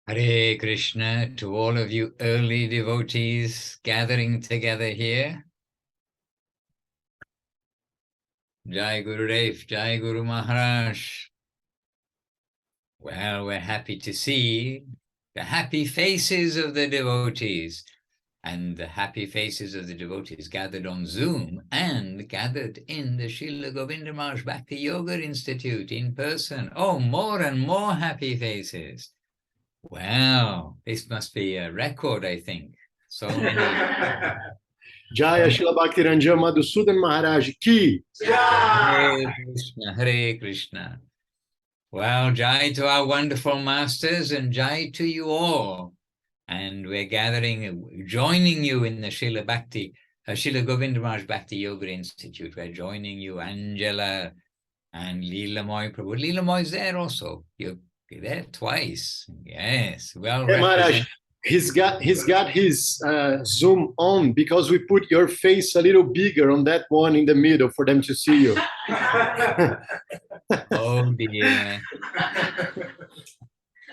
Hare Krishna to all of you early devotees gathering together here. Jai Gurudev, Jai Guru Maharaj. Well, we're happy to see the happy faces of the devotees and the happy faces of the devotees gathered on Zoom and gathered in the Srila Govinda Maharaj Bhakti Yoga Institute in person. Oh, more and more happy faces. Wow, this must be a record, I think. So many. Jaya Srila Bhakti Ranjan Madhusudan Maharaj ki. Hare Krishna, Hare Krishna. Well, Jai to our wonderful masters and Jai to you all. And we're gathering, joining you in the Srila Govinda Maharaj Bhakti Yoga Institute. We're joining you, Angela and Leela Moy Prabhu. Leela Moy's there also. You're there twice. Yes, well Hey, Maharaj, represented. he's got his Zoom on because we put your face a little bigger on that one in the middle for them to see you. Oh dear.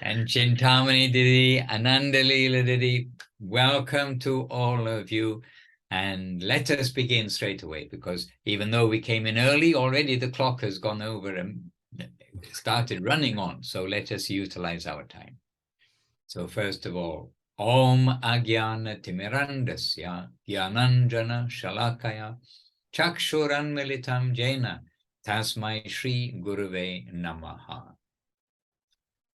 And Chintamani Didi, Ananda Leela Didi, welcome to all of you. And let us begin straight away, because even though we came in early, already the clock has gone over and started running on. So let us utilize our time. So first of all, Om Agyana Timirandasya Gyananjana Shalakaya Chakshuran Militam Jena Tasmai Shri Guruve Namaha.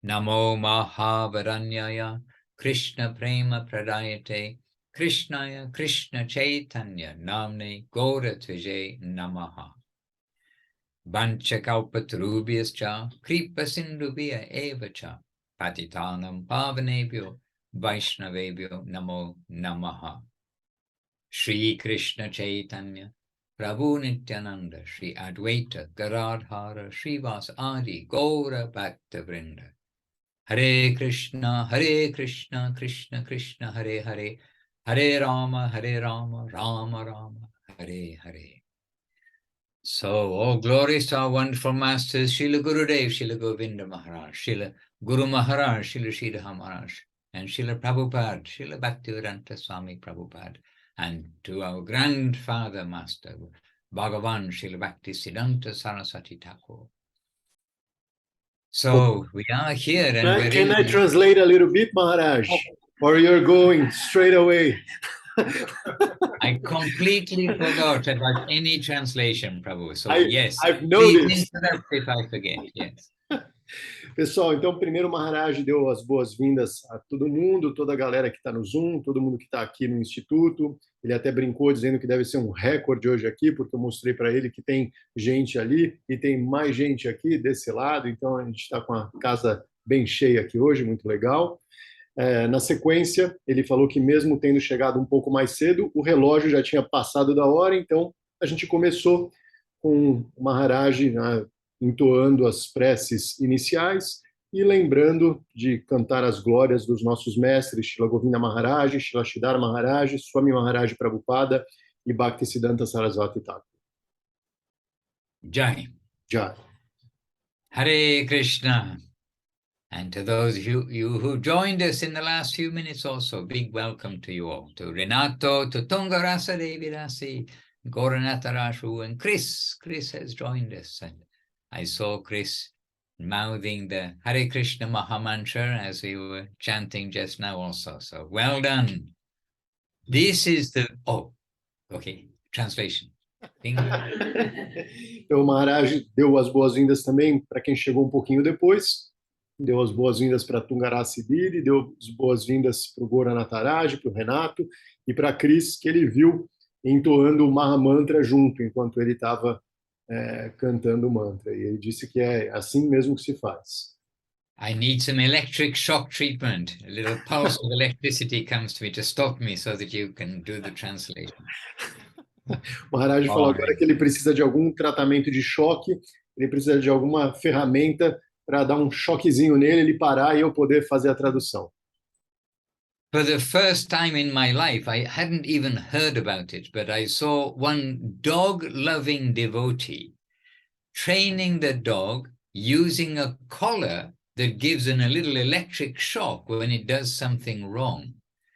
Namo Mahavaranyaya Krishna Prema Pradayate Krishnaya Krishna Chaitanya Namne Gora Tvije Namaha. Vanchakalpatarubhyascha Kripa Sindhubhya Evacha Patitanam Pavanebhyo Vaishnavebhyo Namo Namaha. Shri Krishna Chaitanya Prabhu Nityananda Shri Advaita Garadhara Srivas Adi Gaura Bhakta Vrinda. Hare Krishna, Krishna Krishna, Hare Hare, Hare Rama, Rama Rama, Hare Hare. So, all glories to our wonderful masters, Srila Gurudev, Srila Govinda Maharaj, Srila Guru Maharaj, Srila Sridhar Maharaj, and Srila Prabhupada, Srila Bhaktivedanta Swami Prabhupada, and to our grandfather master, Bhagavan, Srila Bhakti Siddhanta Saraswati Thakur. So we are here, and can I translate a little bit, Maharaj? Or you're going straight away? I completely forgot about any translation, Prabhu. So yes, I've noticed. Please interrupt if I forget. Yes. Pessoal, então primeiro o Maharaj deu as boas-vindas a todo mundo, toda a galera que está no Zoom, todo mundo que está aqui no Instituto. Ele até brincou dizendo que deve ser um recorde hoje aqui, porque eu mostrei para ele que tem gente ali e tem mais gente aqui desse lado, então a gente está com a casa bem cheia aqui hoje, muito legal. Na sequência, ele falou que mesmo tendo chegado um pouco mais cedo, o relógio já tinha passado da hora, então a gente começou com o Maharaj entoando as preces iniciais e lembrando de cantar as glórias dos nossos mestres, Srila Govinda Maharaj, Srila Sridhar Maharaj, Swami Maharaj Prabhupada e Bhakti Siddhanta Saraswati Thakur. Jai. Jai. Hare Krishna. And to those of you who joined us in the last few minutes also, big welcome to you all. To Renato, to Tungarasa Devirasi, Goranatha Rashu, and Chris. Chris has joined us. And I saw Chris mouthing the Hare Krishna Mahamantra as we were chanting just now also. So well done. This is the... Oh, okay. Translation. Então o Maharaj deu as boas-vindas também para quem chegou um pouquinho depois. Deu as boas-vindas para Tungarasa Diri, deu as boas-vindas para o Goranatharaj, para o Renato e para Cris, que ele viu entoando o Mahamantra junto, enquanto ele estava cantando o mantra. E ele disse que é assim mesmo que se faz. I need some electric shock treatment. A little pulse of electricity comes to me to stop me so that you can do the translation. O Maharaj falou agora que ele precisa de algum tratamento de choque, ele precisa de alguma ferramenta para dar um choquezinho nele, ele parar e eu poder fazer a tradução. For the first time in my life, I hadn't even heard about it, but I saw one dog-loving devotee training the dog using a collar that gives a little electric shock when it does something wrong.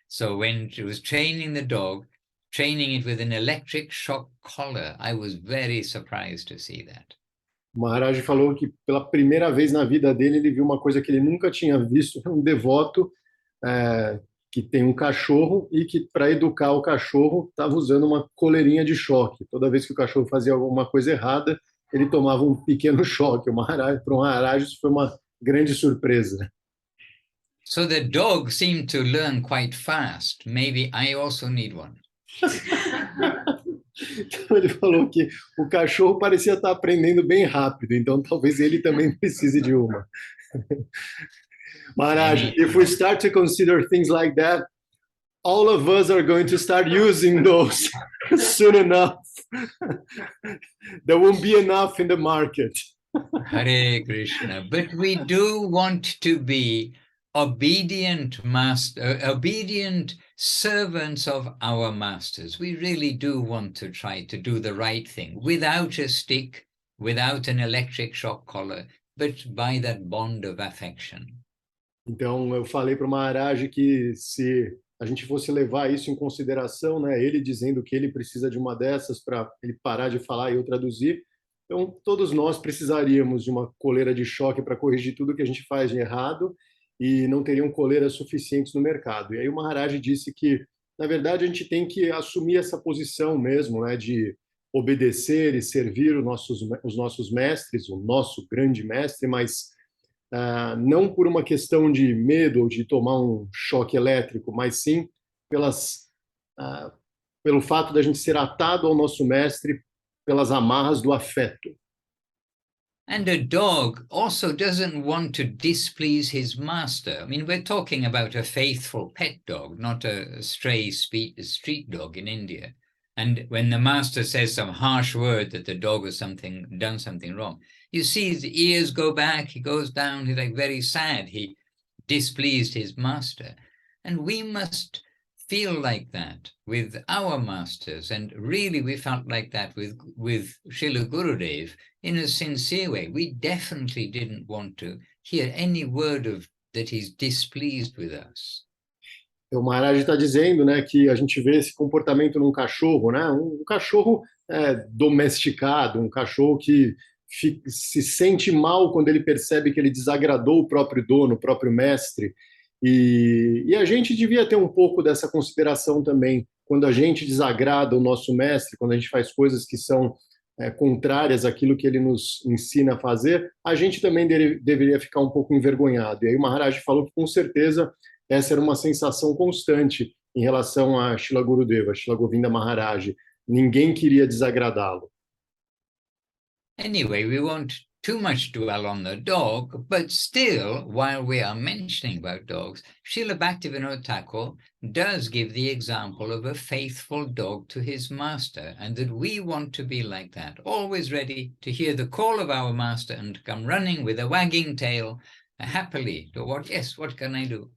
So when she was training the dog, training it with an electric shock collar, I was very surprised to see that. O Maharaj falou que pela primeira vez na vida dele ele viu uma coisa que ele nunca tinha visto, um devoto que tem um cachorro e que para educar o cachorro estava usando uma coleirinha de choque. Toda vez que o cachorro fazia alguma coisa errada, ele tomava um pequeno choque. Para o Maharaj isso foi uma grande surpresa. So the dog seemed to learn quite fast. Maybe I also need one. Então ele falou que o cachorro parecia estar aprendendo bem rápido, então talvez ele também precise de uma. Maharaj, if we start to consider things like that, all of us are going to start using those soon enough. There won't be enough in the market. Hare Krishna. But we do want to be obedient servants of our masters. We really do want to try to do the right thing without a stick, without an electric shock collar, but by that bond of affection. Então eu falei para o Maharaj que se a gente fosse levar isso em consideração, né, ele dizendo que ele precisa de uma dessas para ele parar de falar e eu traduzir, então todos nós precisaríamos de uma coleira de choque para corrigir tudo que a gente faz de errado e não teriam coleiras suficientes no mercado. E aí o Maharaj disse que, na verdade, a gente tem que assumir essa posição mesmo, né, de obedecer e servir os nossos mestres, o nosso grande mestre, mas não por uma questão de medo ou de tomar um choque elétrico, mas sim pelo fato da gente ser atado ao nosso mestre pelas amarras do afeto. And a dog also doesn't want to displease his master. I mean, we're talking about a faithful pet dog, not a stray street dog in India. And when the master says some harsh word that the dog has done something wrong, you see his ears go back, he goes down, he's like very sad, he displeased his master. And we must feel like that with our masters, and really we felt like that with Srila Gurudev in a sincere way. We definitely didn't want to hear any word of that he's displeased with us. O Maharaj está dizendo, né, que a gente vê esse comportamento num cachorro, né, um cachorro domesticado, um cachorro que se sente mal quando ele percebe que ele desagradou o próprio dono, o próprio mestre. E a gente devia ter um pouco dessa consideração também, quando a gente desagrada o nosso mestre, quando a gente faz coisas que são contrárias àquilo que ele nos ensina a fazer, a gente também deveria ficar um pouco envergonhado. E aí o Maharaj falou que, com certeza, essa era uma sensação constante em relação a Srila Gurudeva, Srila Govinda Maharaj. Ninguém queria desagradá-lo. Anyway, we won't too much dwell on the dog, but still, while we are mentioning about dogs, Srila Bhaktivinoda Thakur does give the example of a faithful dog to his master, and that we want to be like that, always ready to hear the call of our master and come running with a wagging tail happily to what can I do?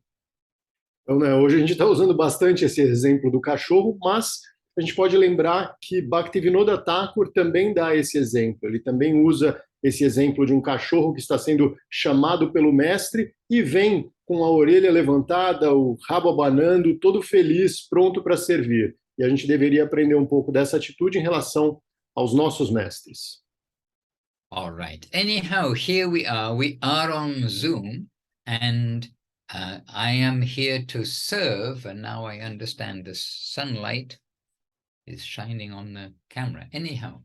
Então, né, hoje a gente está usando bastante esse exemplo do cachorro, mas a gente pode lembrar que Bhaktivinoda Thakur também dá esse exemplo. Ele também usa esse exemplo de um cachorro que está sendo chamado pelo mestre e vem com a orelha levantada, o rabo abanando, todo feliz, pronto para servir. E a gente deveria aprender um pouco dessa atitude em relação aos nossos mestres. All right. Anyhow, here we are on Zoom, and I am here to serve, and now I understand the sunlight is shining on the camera. Anyhow,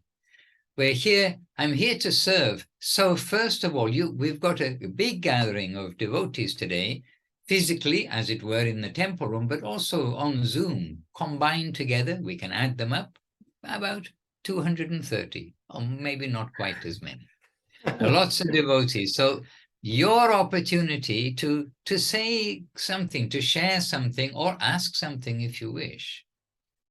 I'm here to serve. So first of all, we've got a big gathering of devotees today, physically, as it were, in the temple room, but also on Zoom, combined together. We can add them up, about 230, or maybe not quite as many. Lots of devotees. So your opportunity to say something, to share something, or ask something if you wish.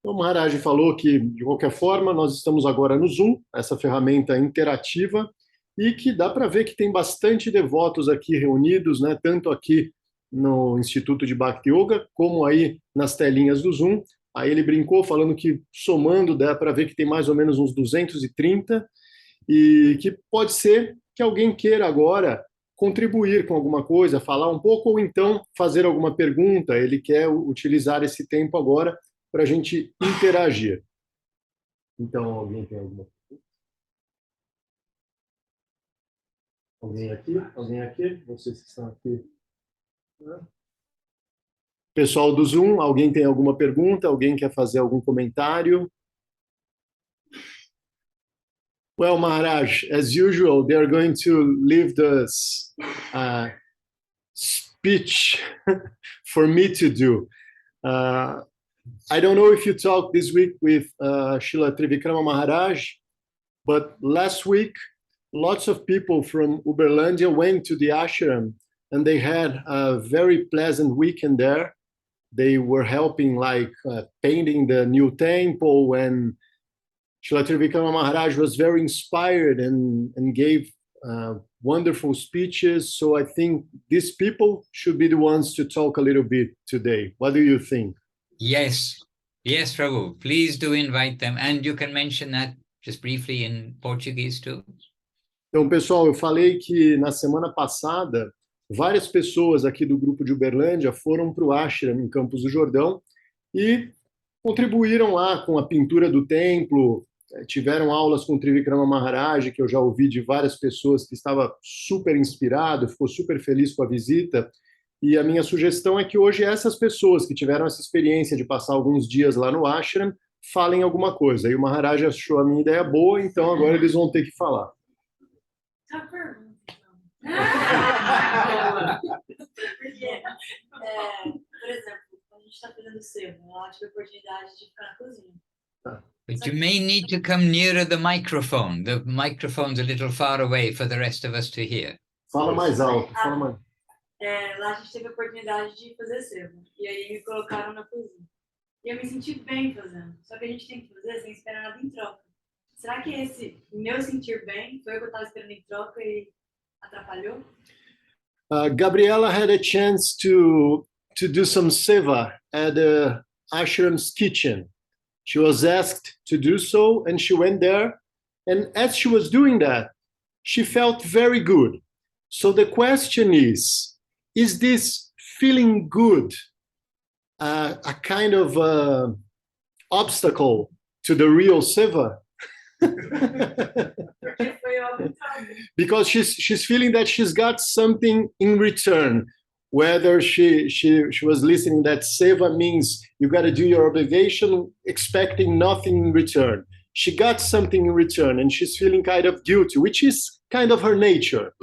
O Maharaj falou que, de qualquer forma, nós estamos agora no Zoom, essa ferramenta interativa, e que dá para ver que tem bastante devotos aqui reunidos, né, tanto aqui no Instituto de Bhakti Yoga, como aí nas telinhas do Zoom. Aí ele brincou falando que, somando, dá para ver que tem mais ou menos uns 230, e que pode ser que alguém queira agora contribuir com alguma coisa, falar um pouco, ou então fazer alguma pergunta. Ele quer utilizar esse tempo agora para a gente interagir. Então, alguém tem alguma pergunta? Alguém aqui? Alguém aqui? Vocês que estão aqui. Pessoal do Zoom, alguém tem alguma pergunta? Alguém quer fazer algum comentário? Well, Maharaj, as usual, they are going to leave this speech for me to do. I don't know if you talked this week with Srila Trivikrama Maharaj, but last week, lots of people from Uberlândia went to the ashram and they had a very pleasant weekend there. They were helping, like, painting the new temple, and Srila Trivikrama Maharaj was very inspired and gave wonderful speeches. So I think these people should be the ones to talk a little bit today. What do you think? Yes, yes, Prabhu. Please do invite them. And you can mention that just briefly in Portuguese too. Então, pessoal, eu falei que na semana passada várias pessoas aqui do grupo de Uberlândia foram para o ashram em Campos do Jordão e contribuíram lá com a pintura do templo, tiveram aulas com o Trivikrama Maharaj, que eu já ouvi de várias pessoas que estava super inspirado, ficou super feliz com a visita. E a minha sugestão é que hoje essas pessoas que tiveram essa experiência de passar alguns dias lá no ashram falem alguma coisa. E o Maharaj achou a minha ideia boa, então agora eles vão ter que falar. Porque, por exemplo, quando a gente está fazendo sebo, ela tive a oportunidade de ficar na cozinha. But you may need to come nearer the microphone. The microphone's a little far away for the rest of us to hear. Fala mais alto, fala mais. Lá a gente teve a oportunidade de fazer sebo. E aí me colocaram na cozinha. E eu me senti bem fazendo. Só que a gente tem que fazer sem esperar nada em troca. Será que esse meu sentir bem foi o que eu estava esperando em troca e atrapalhou? Gabriela had a chance to do some seva at the ashram's kitchen. She was asked to do so, and she went there. And as she was doing that, she felt very good. So the question is this feeling good a kind of obstacle to the real seva? Because she's feeling that she's got something in return. Whether she was listening that seva means you got to do your obligation expecting nothing in return. She got something in return and she's feeling kind of guilty, which is kind of her nature.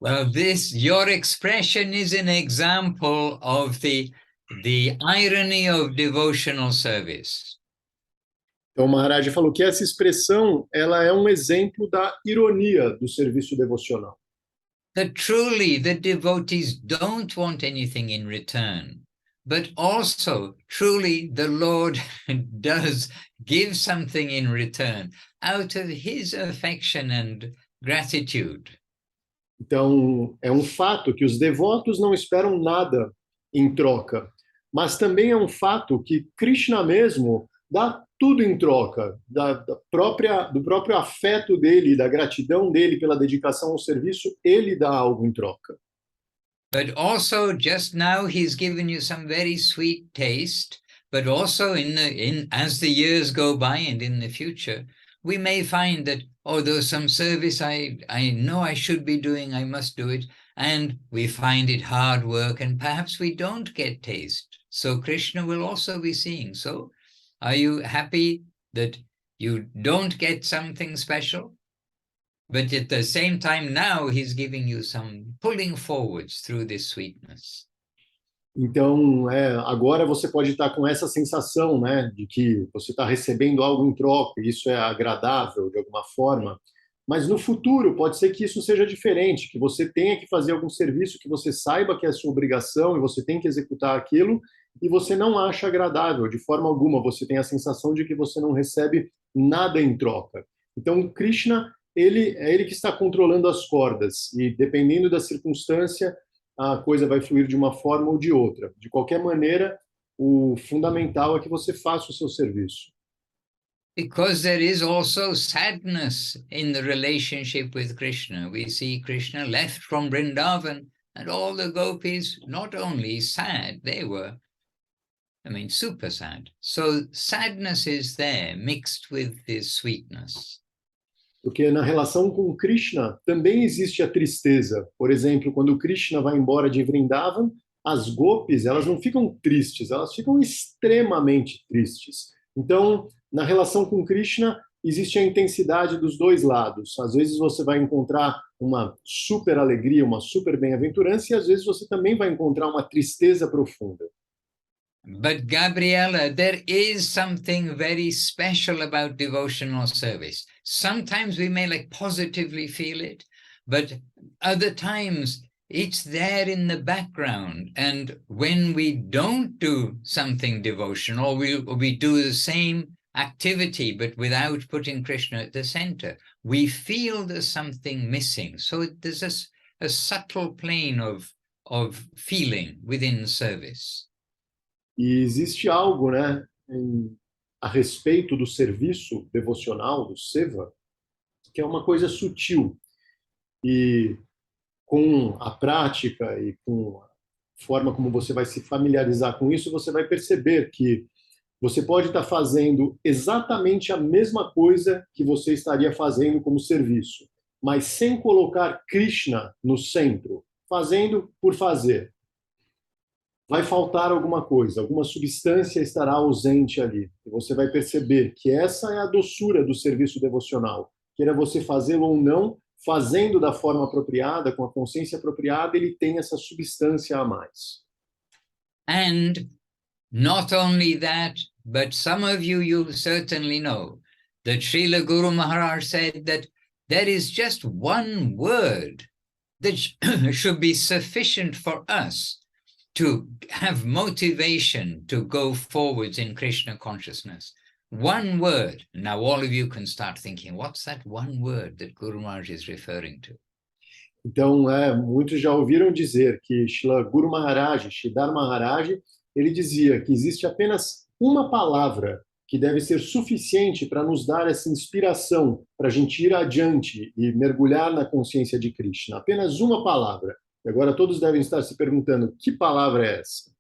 Well, your expression is an example of the irony of devotional service. Então, o Maharaj falou que essa expressão ela é um exemplo da ironia do serviço devocional. That truly the devotees don't want anything in return, but also truly the Lord does give something in return out of his affection and gratitude. Então, é um fato que os devotos não esperam nada em troca, mas também é um fato que Krishna mesmo dá tudo em troca, do próprio afeto dele, da gratidão dele pela dedicação ao serviço, ele dá algo em troca. But also just now he's given you some very sweet taste, but also as the years go by and in the future, we may find that, oh, there's some service I know I should be doing, I must do it, and we find it hard work and perhaps we don't get taste. So Krishna will also be seeing. So are you happy that you don't get something special? But at the same time now he's giving you some pulling forwards through this sweetness. Então, agora você pode estar com essa sensação, né, de que você está recebendo algo em troca, e isso é agradável de alguma forma, mas no futuro pode ser que isso seja diferente, que você tenha que fazer algum serviço que você saiba que é a sua obrigação e você tem que executar aquilo, e você não acha agradável, de forma alguma, você tem a sensação de que você não recebe nada em troca. Então, Krishna, ele que está controlando as cordas, e dependendo da circunstância, a coisa vai fluir de uma forma ou de outra. De qualquer maneira, o fundamental é que você faça o seu serviço. Because there is also sadness in the relationship with Krishna. We see Krishna left from Vrindavan, and all the gopis, not only sad, they were, super sad. So sadness is there, mixed with this sweetness. Porque na relação com Krishna também existe a tristeza. Por exemplo, quando Krishna vai embora de Vrindavan, as gopis, elas não ficam tristes, elas ficam extremamente tristes. Então, na relação com Krishna, existe a intensidade dos dois lados. Às vezes você vai encontrar uma super alegria, uma super bem-aventurança, e às vezes você também vai encontrar uma tristeza profunda. But Gabriella, there is something very special about devotional service. Sometimes we may positively feel it, but other times it's there in the background. And when we don't do something devotional, we do the same activity, but without putting Krishna at the center, we feel there's something missing. So there's a subtle plane of feeling within service. E existe algo, né, a respeito do serviço devocional, do seva, que é uma coisa sutil. E com a prática e com a forma como você vai se familiarizar com isso, você vai perceber que você pode estar fazendo exatamente a mesma coisa que você estaria fazendo como serviço, mas sem colocar Krishna no centro, fazendo por fazer. Vai faltar alguma coisa, alguma substância estará ausente ali. E você vai perceber que essa é a doçura do serviço devocional. Queira você fazê-lo ou não, fazendo da forma apropriada, com a consciência apropriada, ele tem essa substância a mais. And not only that, but some of you certainly know that Srila Guru Maharaj said that there is just one word that should be sufficient for us to have motivation to go forwards in Krishna consciousness. One word. Now all of you can start thinking, what's that one word that Guru Maharaj is referring to? Então, muitos já ouviram dizer que Srila Guru Maharaj, Sridhar Maharaj, ele dizia que existe apenas uma palavra que deve ser suficiente para nos dar essa inspiração, para a gente ir adiante e mergulhar na consciência de Krishna. Apenas uma palavra. E agora todos devem estar se perguntando, que palavra é essa?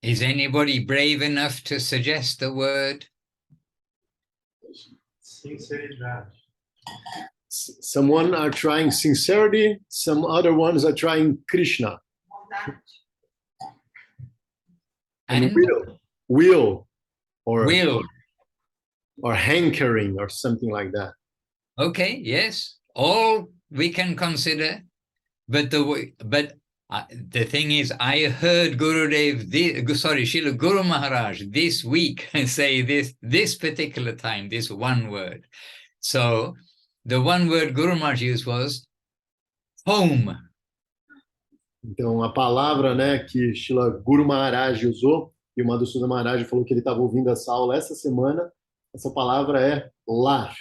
Is anybody brave enough to suggest the word? Sinceridade. Someone are trying sincerity, some other ones are trying Krishna. And will, or hankering, or something like that. Okay, yes, all we can consider. But the thing is, I heard Srila Guru Maharaj this week say this particular time, this one word. So the one word Guru Maharaj used was home. Então, a palavra, né, que Srila Guru Maharaj usou, e o Madhusudan Maharaj falou que ele estava ouvindo essa aula essa semana, essa palavra é lar.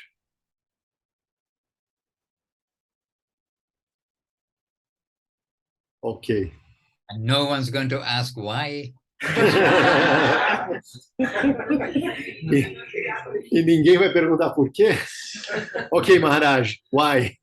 Ok. And no one's going to ask why. E ninguém vai perguntar por quê? Ok, Maharaj, why?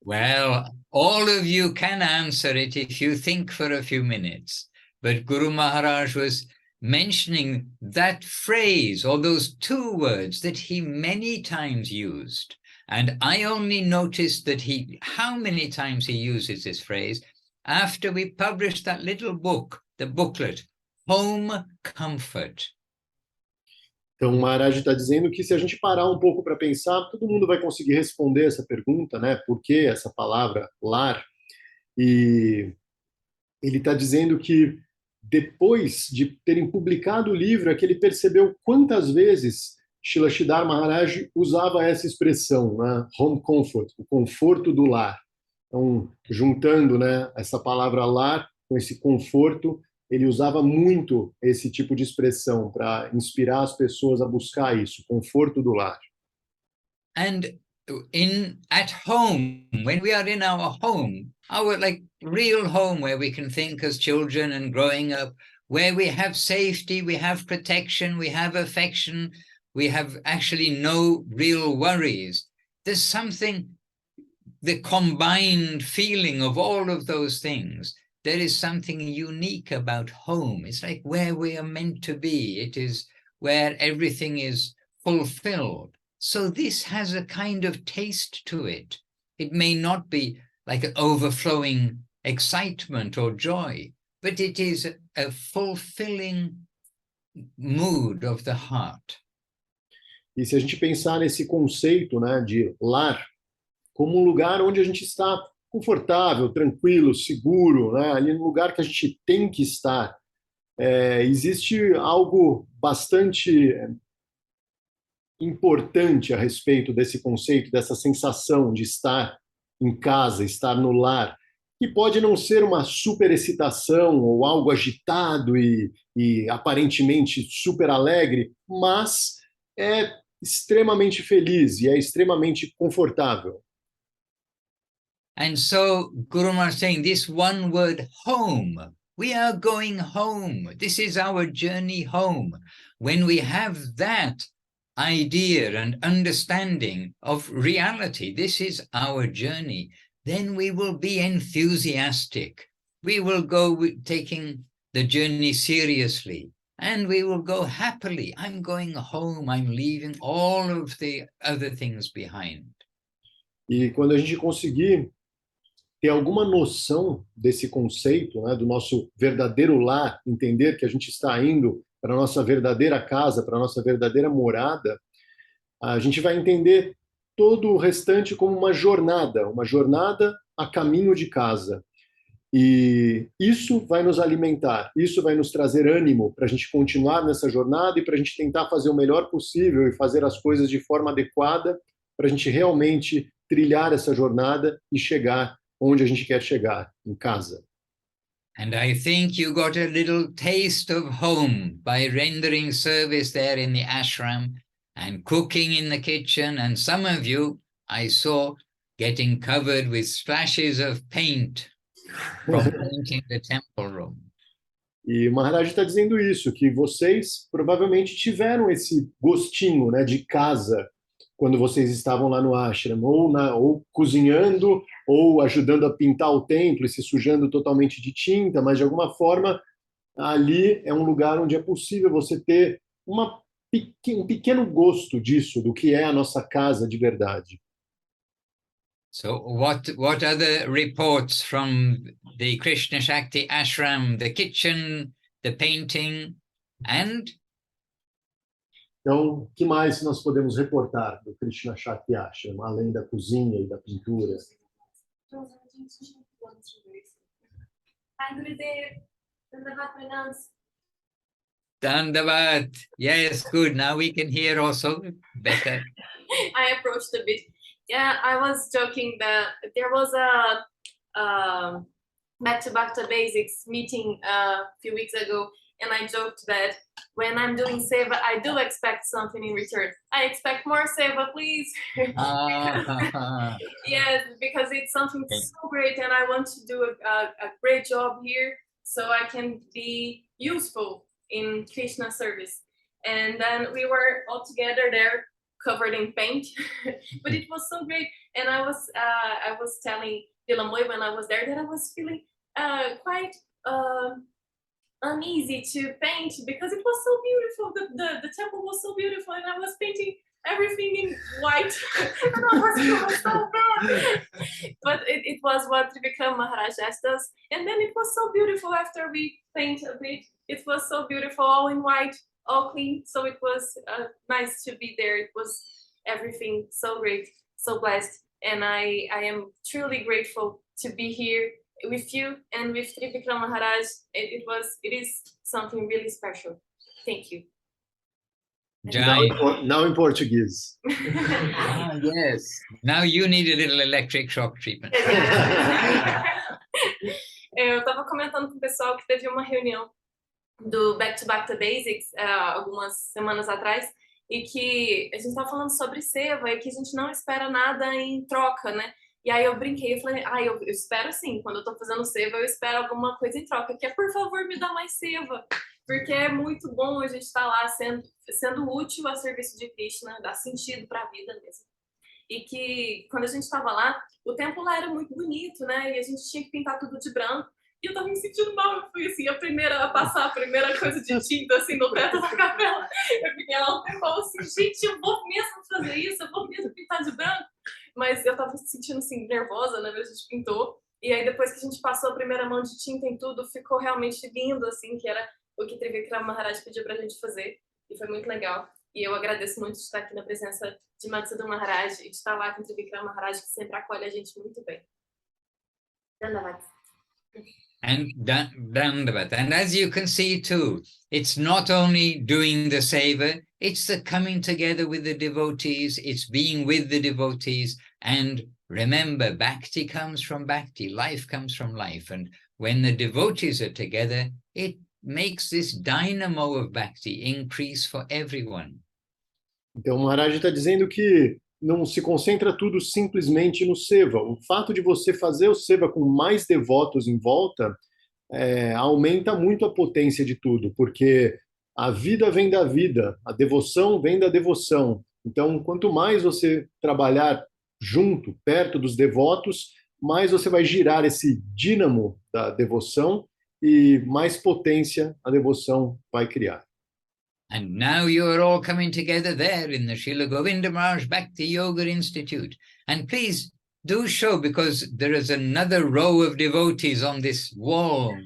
Well, all of you can answer it if you think for a few minutes. But Guru Maharaj was mentioning that phrase, or those two words that he many times used. And I only noticed that how many times he uses this phrase after we published that little book, the booklet, Home Comfort. Então, o Maharaj está dizendo que se a gente parar um pouco para pensar, todo mundo vai conseguir responder essa pergunta, né? Por que essa palavra lar? E ele está dizendo que depois de terem publicado o livro, é que ele percebeu quantas vezes Srila Maharaj usava essa expressão, né? Home comfort, o conforto do lar. Então, juntando, né, essa palavra lar com esse conforto, ele usava muito esse tipo de expressão para inspirar as pessoas a buscar isso, conforto do lar. And at home, when we are in our home, our real home where we can think as children and growing up, where we have safety, we have protection, we have affection, we have actually no real worries. There's something, the combined feeling of all of those things, there is something unique about home. It's like where we are meant to be. It is where everything is fulfilled. So this has a kind of taste to it. It may not be like an overflowing excitement or joy, but it is a fulfilling mood of the heart. E se a gente pensar nesse conceito, né, de lar, como um lugar onde a gente está confortável, tranquilo, seguro, né, ali no lugar que a gente tem que estar, existe algo bastante importante a respeito desse conceito, dessa sensação de estar em casa, estar no lar, que pode não ser uma super excitação ou algo agitado e aparentemente super alegre, mas é extremamente feliz e é extremamente confortável. And so Guru Maharaj saying this one word, home. We are going home. This is our journey home. When we have that idea and understanding of reality, this is our journey, then we will be enthusiastic. We will go taking the journey seriously, and we will go happily. I'm going home. I'm leaving all of the other things behind. E quando a gente conseguir ter alguma noção desse conceito, né, do nosso verdadeiro lar, entender que a gente está indo para a nossa verdadeira casa, para a nossa verdadeira morada, a gente vai entender todo o restante como uma jornada a caminho de casa. E isso vai nos alimentar, isso vai nos trazer ânimo para a gente continuar nessa jornada e para a gente tentar fazer o melhor possível e fazer as coisas de forma adequada para a gente realmente trilhar essa jornada e chegar onde a gente quer chegar, em casa. And I think you got a little taste of home by rendering service there in the ashram and cooking in the kitchen. And some of you, I saw, getting covered with splashes of paint from painting the temple room. E o Maharaj está dizendo isso, que vocês provavelmente tiveram esse gostinho, né, de casa quando vocês estavam lá no ashram, ou cozinhando, ou ajudando a pintar o templo e se sujando totalmente de tinta, mas de alguma forma ali é um lugar onde é possível você ter um pequeno gosto disso, do que é a nossa casa de verdade. So what other reports from the Krishna Shakti ashram, the kitchen, the painting, and? Então, o que mais nós podemos reportar do Krishna Shakti Ashram, além da cozinha e da pintura? Dandavat. Yes, good. Now we can hear also better. I approached a bit. Yeah, I was joking that there was a Back to Bhakti Basics meeting a few weeks ago, and I joked that when I'm doing seva, I do expect something in return. I expect more seva, please. Yes, because it's something so great, and I want to do a great job here so I can be useful in Krishna service. And then we were all together there, covered in paint, but it was so great. And I was telling Vilamoy when I was there that I was feeling quite uneasy to paint because it was so beautiful. The temple was so beautiful, and I was painting everything in white, and I was feeling so bad. But it was what Trivikram Maharaj asked us, and then it was so beautiful after we paint a bit. It was so beautiful, all in white, all clean. So it was nice to be there. It was everything so great, so blessed, and I am truly grateful to be here with you and with Trivikram Maharaj. It is something really special. Thank you. Now in Portuguese. Yes. Now you need a little electric shock treatment. Eu estava comentando com o pessoal que teve uma reunião do Back to Bhakti Basics algumas semanas atrás, e que a gente estava falando sobre seva e que a gente não espera nada em troca, né? E aí eu brinquei, eu falei, eu espero assim, quando eu tô fazendo seva, eu espero alguma coisa em troca, que é, por favor, me dá mais seva, porque é muito bom a gente estar lá sendo útil a serviço de Krishna, dá sentido para a vida mesmo. E que quando a gente estava lá, o templo lá era muito bonito, né? E a gente tinha que pintar tudo de branco. E eu tava me sentindo mal, eu fui assim, a primeira coisa de tinta assim no teto da capela. Eu fiquei lá um tempão assim, gente, eu vou mesmo fazer isso, eu vou mesmo pintar de branco. Mas eu tava me sentindo assim, nervosa, né? A gente pintou. E aí depois que a gente passou a primeira mão de tinta em tudo, ficou realmente lindo, assim, que era o que Trivikrama Maharaj pediu pra gente fazer. E foi muito legal. E eu agradeço muito de estar aqui na presença de Madhusudan Maharaj e de estar lá com o Trivikrama Maharaj, que sempre acolhe a gente muito bem. Dandavad. And Dandavat. And as you can see too, it's not only doing the seva, it's the coming together with the devotees, it's being with the devotees. And remember, Bhakti comes from Bhakti, life comes from life. And when the devotees are together, it makes this dynamo of Bhakti increase for everyone. Então, o Maharaj está dizendo que não se concentra tudo simplesmente no seva. O fato de você fazer o seva com mais devotos em volta aumenta muito a potência de tudo, porque a vida vem da vida, a devoção vem da devoção. Então, quanto mais você trabalhar junto, perto dos devotos, mais você vai girar esse dínamo da devoção e mais potência a devoção vai criar. And now you are all coming together there in the Srila Govinda Maharaj Bhakti Yoga Institute. And please do show, because there is another row of devotees on this wall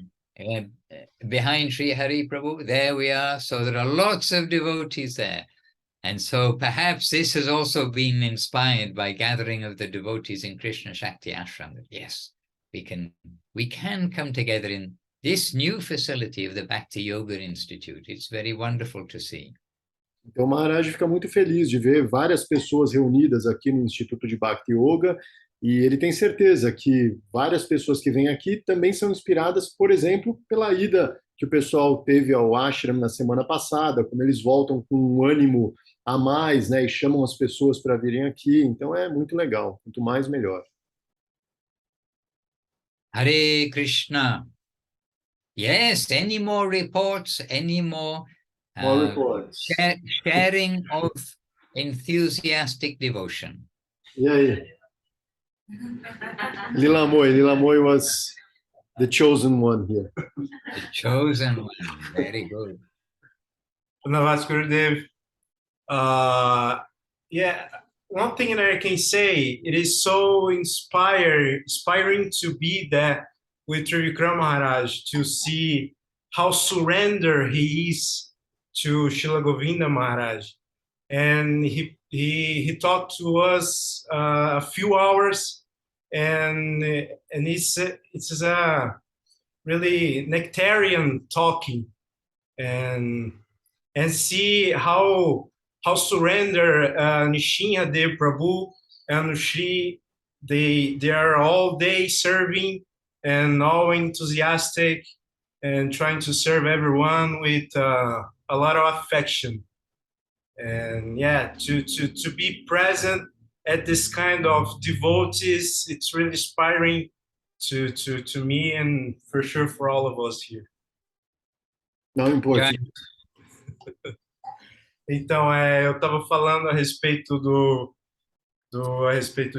behind Sri Hari Prabhu. There we are. So there are lots of devotees there. And so perhaps this has also been inspired by gathering of the devotees in Krishna Shakti Ashram. That yes, we can come together in this new facility of the Bhakti Yoga Institute. It's very wonderful to see. Então, o Maharaj fica muito feliz de ver várias pessoas reunidas aqui no Instituto de Bhakti Yoga, e ele tem certeza que várias pessoas que vêm aqui também são inspiradas, por exemplo, pela ida que o pessoal teve ao ashram na semana passada, quando eles voltam com um ânimo a mais, né, e chamam as pessoas para virem aqui. Então, é muito legal. Quanto mais, melhor. Hare Krishna. Yes, any more reports, any more sharing of enthusiastic devotion? E aí? Lilamoy was the chosen one here. The chosen one, very good. Gurudev. Yeah, one thing that I can say, it is so inspiring to be there with Trivikrama Maharaj, to see how surrendered he is to Srila Govinda Maharaj. And he talked to us a few hours, and it's a really nectarian talking, and see how surrender Nishingadev Prabhu and Shri, they are all day serving and all enthusiastic and trying to serve everyone with a lot of affection. And yeah, to be present at this kind of devotees, it's really inspiring to me and for sure for all of us here. Não importa. Então, eu estava falando a respeito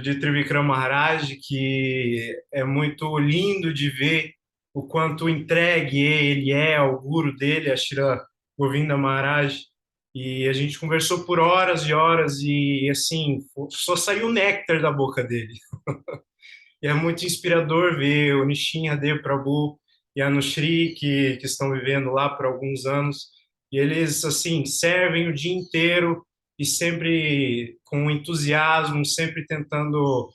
de Trivikrama Maharaj, que é muito lindo de ver o quanto entregue ele é ao guru dele, a Srila Govinda Maharaj. E a gente conversou por horas e horas e, assim, só saiu néctar da boca dele. E é muito inspirador ver o Nishingadev Prabhu e a Nushri, que estão vivendo lá por alguns anos. E eles, assim, servem o dia inteiro e sempre com entusiasmo, sempre tentando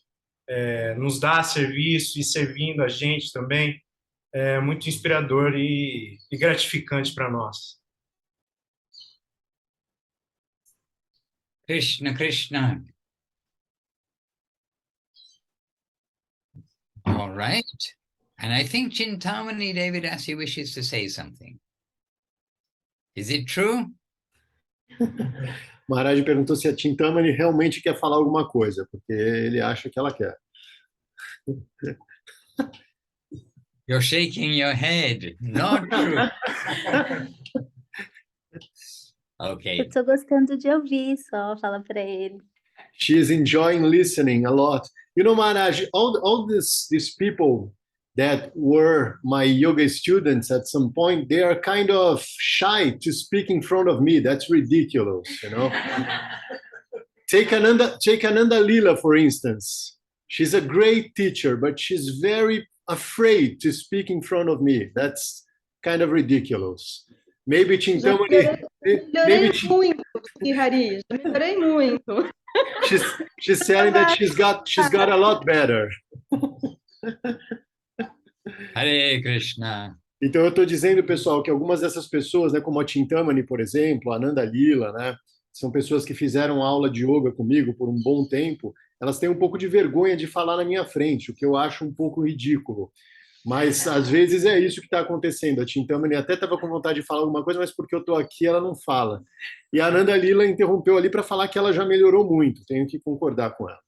nos dar serviço e servindo a gente também. É muito inspirador e gratificante para nós. Krishna, Krishna. All right. And I think Chintamani Devidasi wishes to say something. Is it true? Maharaj perguntou se a Chintamani realmente quer falar alguma coisa, porque ele acha que ela quer. You're shaking your head. Not true. Okay. Eu tô gostando de ouvir, só fala para ele. She is enjoying listening a lot. You know, Maharaj, all these people that were my yoga students at some point, they are kind of shy to speak in front of me. That's ridiculous, you know. Take Ananda Lila, for instance. She's a great teacher, but she's very afraid to speak in front of me. That's kind of ridiculous. Maybe Chintamani... Melhorei muito, Hari. Já melhorei muito. She's saying that she's got a lot better. Hare Krishna. Então eu estou dizendo, pessoal, que algumas dessas pessoas, né, como a Chintamani, por exemplo, a Ananda Lila, né, são pessoas que fizeram aula de yoga comigo por um bom tempo, elas têm um pouco de vergonha de falar na minha frente, o que eu acho um pouco ridículo. Mas, às vezes, é isso que está acontecendo. A Chintamani até estava com vontade de falar alguma coisa, mas porque eu estou aqui, ela não fala. E a Ananda Lila interrompeu ali para falar que ela já melhorou muito. Tenho que concordar com ela.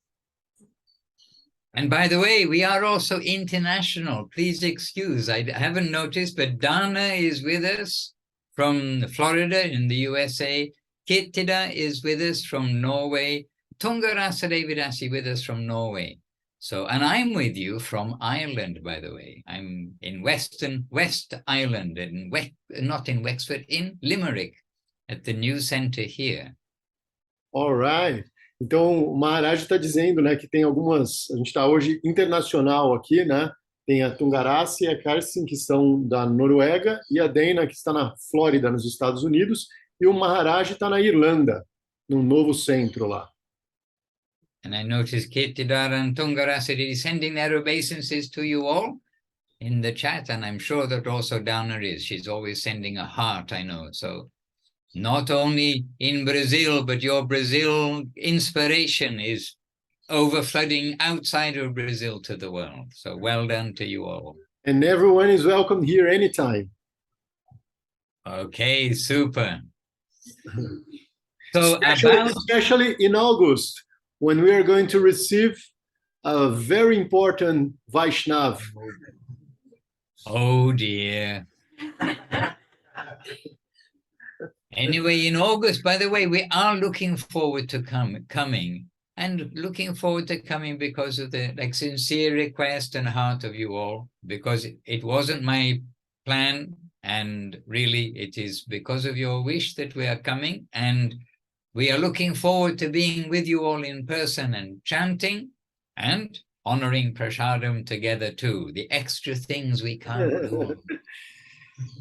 And by the way, we are also international. Please excuse, I haven't noticed, but Dana is with us from Florida in the USA. Kirtida is with us from Norway. Tungarasa Devidasi with us from Norway. So, and I'm with you from Ireland, by the way. I'm in West Ireland, not in Wexford, in Limerick, at the new center here. All right. Então, o Maharaj está dizendo, né, que tem algumas... A gente está hoje internacional aqui, né? Tem a Tungarasa e a Karsten, que são da Noruega, e a Dana, que está na Flórida, nos Estados Unidos, e o Maharaj está na Irlanda, num novo centro lá. And I noticed Kirtidar and Tungarasa is sending their obeisances to you all in the chat, and I'm sure that also Dana is. She's always sending a heart, I know. So not only in Brazil, but your Brazil inspiration is overflooding outside of Brazil to the world. So well done to you all. And everyone is welcome here anytime. Okay, super. So especially in August, when we are going to receive a very important Vaishnava. Oh dear. Anyway, in August, by the way, we are looking forward to coming and looking forward to coming because of the sincere request and heart of you all, because it wasn't my plan, and really it is because of your wish that we are coming, and we are looking forward to being with you all in person and chanting and honoring prasadam together too, the extra things we can't do.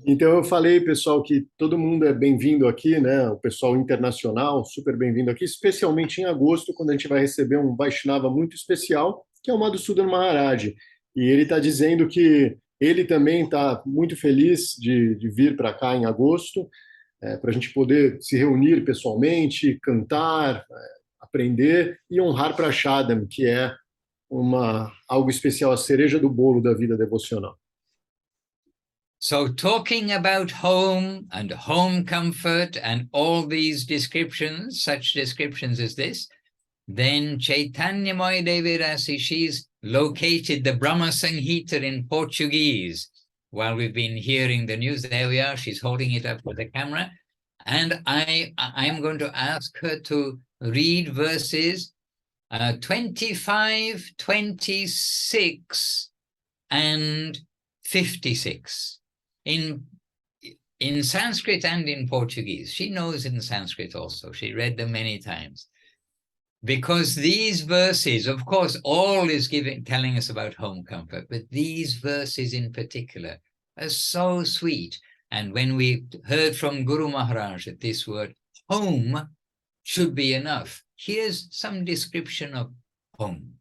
Então eu falei, pessoal, que todo mundo é bem-vindo aqui, né? O pessoal internacional, super bem-vindo aqui, especialmente em agosto, quando a gente vai receber um Vaishnava muito especial, que é o Madhusudan Maharaj. E ele está dizendo que ele também está muito feliz de vir para cá em agosto, para a gente poder se reunir pessoalmente, cantar, aprender e honrar prasadam, que é algo especial, a cereja do bolo da vida devocional. So talking about home and home comfort and all these descriptions, such descriptions as this, then Chaitanyamaya Devirasi, she's located the Brahma Samhita in Portuguese. While we've been hearing the news, there we are, she's holding it up with the camera. And I'm going to ask her to read verses 25, 26, and 56. In Sanskrit and in Portuguese. She knows in Sanskrit also. She read them many times. Because these verses, of course, all is telling us about home comfort, but these verses in particular are so sweet. And when we heard from Guru Maharaj that this word home should be enough, here's some description of home.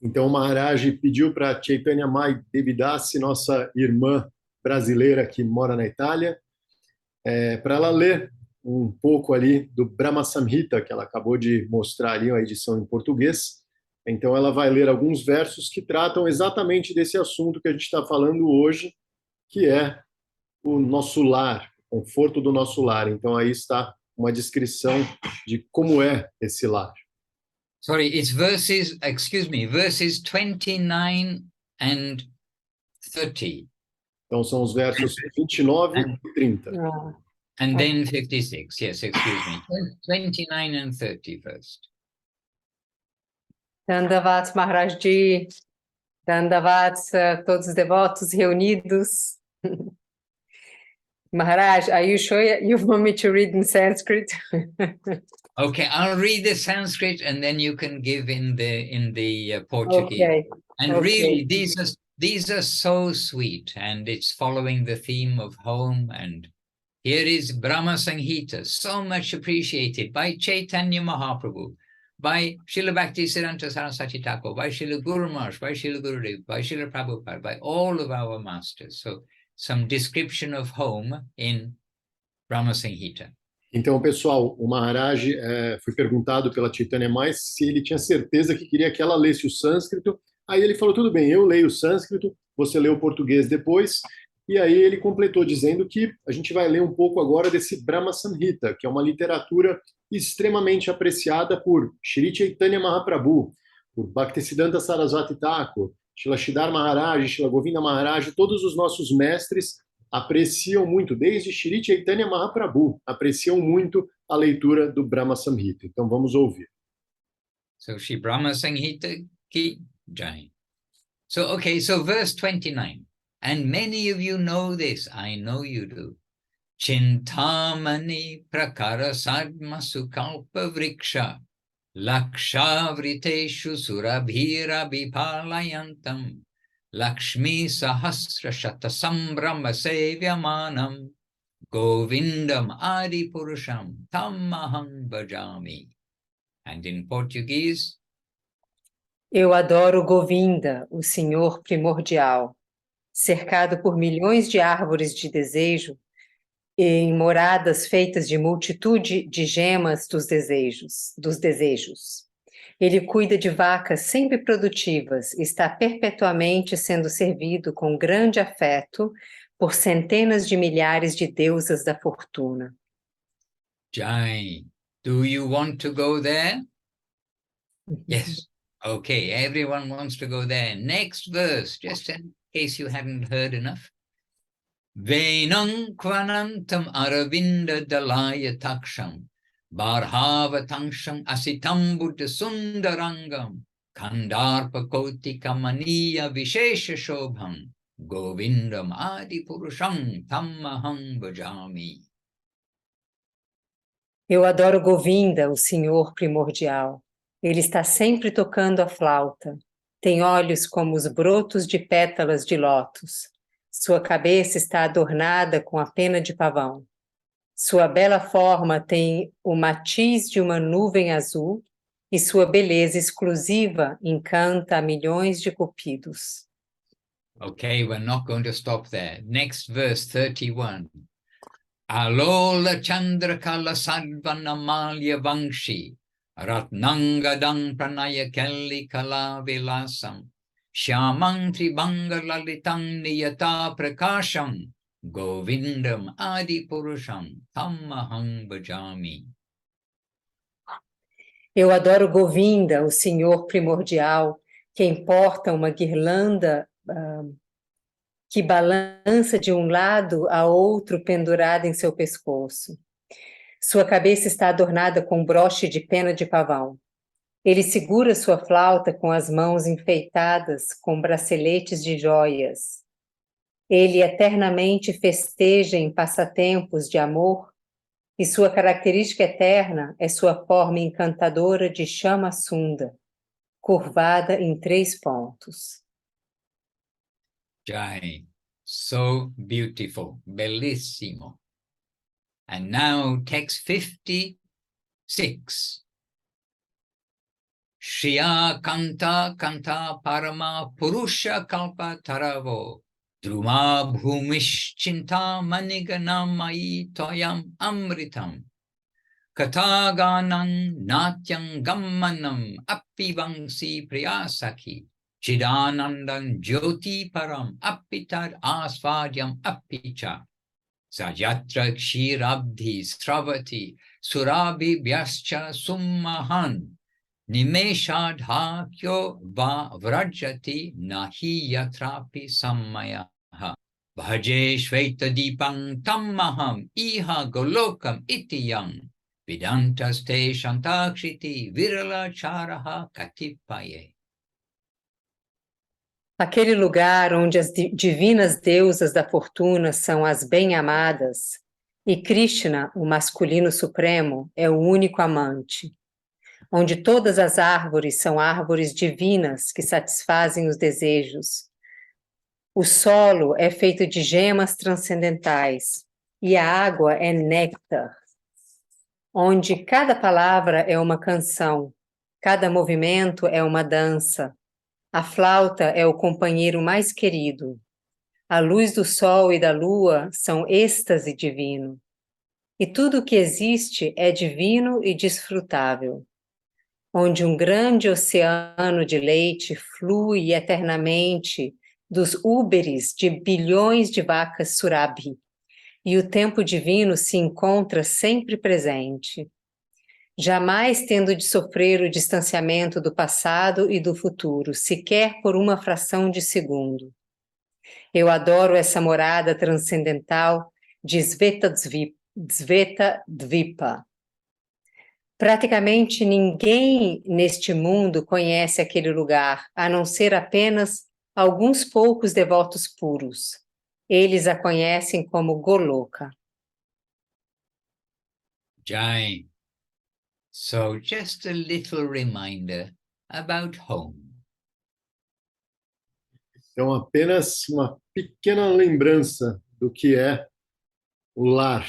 Então, o Maharaj pediu para Chaitanya Mai Devidasi, nossa irmã brasileira que mora na Itália, para ela ler um pouco ali do Brahma Samhita, que ela acabou de mostrar ali a edição em português. Então ela vai ler alguns versos que tratam exatamente desse assunto que a gente está falando hoje, que é o nosso lar, o conforto do nosso lar. Então aí está uma descrição de como é esse lar. Sorry, it's verses, excuse me, verses 29 and 30, Então são os versos 29 e 30. Ah, and then 56. Yes, excuse me. 29 and 30 first. Dandavats Maharaj, Dandavats a todos os devotos reunidos. Maharaj, are you sure you want me to read in Sanskrit? Okay, I'll read the Sanskrit and then you can give in the Portuguese. Okay. And okay. really, these are so sweet, and it's following the theme of home. And here is Brahma Samhita, so much appreciated by Chaitanya Mahaprabhu, by Srila Bhakti Siddhanta Saraswati Thakur, by Srila Guru Maharaj, by Srila Gurudev, by Srila Prabhupada, by all of our masters. So some description of home in Brahma Samhita. Então, pessoal, o Maharaj foi perguntado pela Chaitanya Mais se ele tinha certeza que queria que ela lesse o sânscrito. Aí ele falou, tudo bem, eu leio o sânscrito, você lê o português depois. E aí ele completou dizendo que a gente vai ler um pouco agora desse Brahma Samhita, que é uma literatura extremamente apreciada por Shri Chaitanya Mahaprabhu, por Bhaktisiddhanta Saraswati Thakur, Srila Sridhar Maharaj, Srila Govinda Maharaj, todos os nossos mestres apreciam muito, desde Shri Chaitanya Mahaprabhu, apreciam muito a leitura do Brahma Samhita. Então vamos ouvir. So Sri Brahma Samhita ki jai. So, okay, so verse 29. And many of you know this, I know you do. Chintamani prakara sadma sukalpa vriksha lakshavriteshu surabhira vipalayantam Lakshmi sahasra shata sambrahma sevyamanam Govindam adi purusham tammaham bhajami. And in Portuguese, Eu adoro Govinda, o Senhor primordial, cercado por milhões de árvores de desejo e em moradas feitas de multitude de gemas dos desejos. Ele cuida de vacas sempre produtivas e está perpetuamente sendo servido com grande afeto por centenas de milhares de deusas da fortuna. Jai, do you want to go there? Yes. Okay, everyone wants to go there. Next verse, just in case you hadn't heard enough. Venam kvanantam aravinda dalaya taksham barhava tanksham asitam buddha sundarangam kandarpa koti kamaniya vishesha shobham govindam adi purusham tammaham bhajami. Eu adoro Govinda, o Senhor primordial. Ele está sempre tocando a flauta. Tem olhos como os brotos de pétalas de lótus. Sua cabeça está adornada com a pena de pavão. Sua bela forma tem o matiz de uma nuvem azul e sua beleza exclusiva encanta a milhões de cupidos. Okay, we're not going to stop there. Next verse, 31. Alola chandrakala sadvanamalya vangshi ratnangadang pranaya kelli kala vilasam shyamang tribanga lalitang niyata prakasham govindam adi purusham tammaham bhajami. Eu adoro Govinda, o Senhor primordial, que porta uma guirlanda que balança de um lado a outro pendurada em seu pescoço. Sua cabeça está adornada com um broche de pena de pavão. Ele segura sua flauta com as mãos enfeitadas com braceletes de joias. Ele eternamente festeja em passatempos de amor e sua característica eterna é sua forma encantadora de chama sunda, curvada em 3 pontos. Jai, so beautiful, bellissimo. And now text 56. Shriya kanta kanta parama purusha kalpa taravo druma bhumish chinta maniganamai toyam amritam kataganam natyam gammanam appivangsi priyasaki chidanandam jyoti param appitad asvadyam appicha sajatra kshirabdhi sravati surabhi vyascha summahan Nimeshadhakyo va vrajati nahi yatrapi sammayaha. Bhaje shveta dipang tammaham iha golokam itiyam. Vedantaste shantakshiti virala charaha katipaye. Aquele lugar onde as divinas deusas da fortuna são as bem-amadas e Krishna, o masculino supremo, é o único amante. Onde todas as árvores são árvores divinas que satisfazem os desejos. O solo é feito de gemas transcendentais e a água é néctar. Onde cada palavra é uma canção, cada movimento é uma dança. A flauta é o companheiro mais querido. A luz do sol e da lua são êxtase divino. E tudo o que existe é divino e desfrutável. Onde um grande oceano de leite flui eternamente dos úberes de bilhões de vacas Surabhi, e o tempo divino se encontra sempre presente, jamais tendo de sofrer o distanciamento do passado e do futuro, sequer por uma fração de segundo. Eu adoro essa morada transcendental de Sveta Dvipa. Praticamente ninguém neste mundo conhece aquele lugar, a não ser apenas alguns poucos devotos puros. Eles a conhecem como Goloka. Jai. So just a little reminder about home. Então, apenas uma pequena lembrança do que é o lar.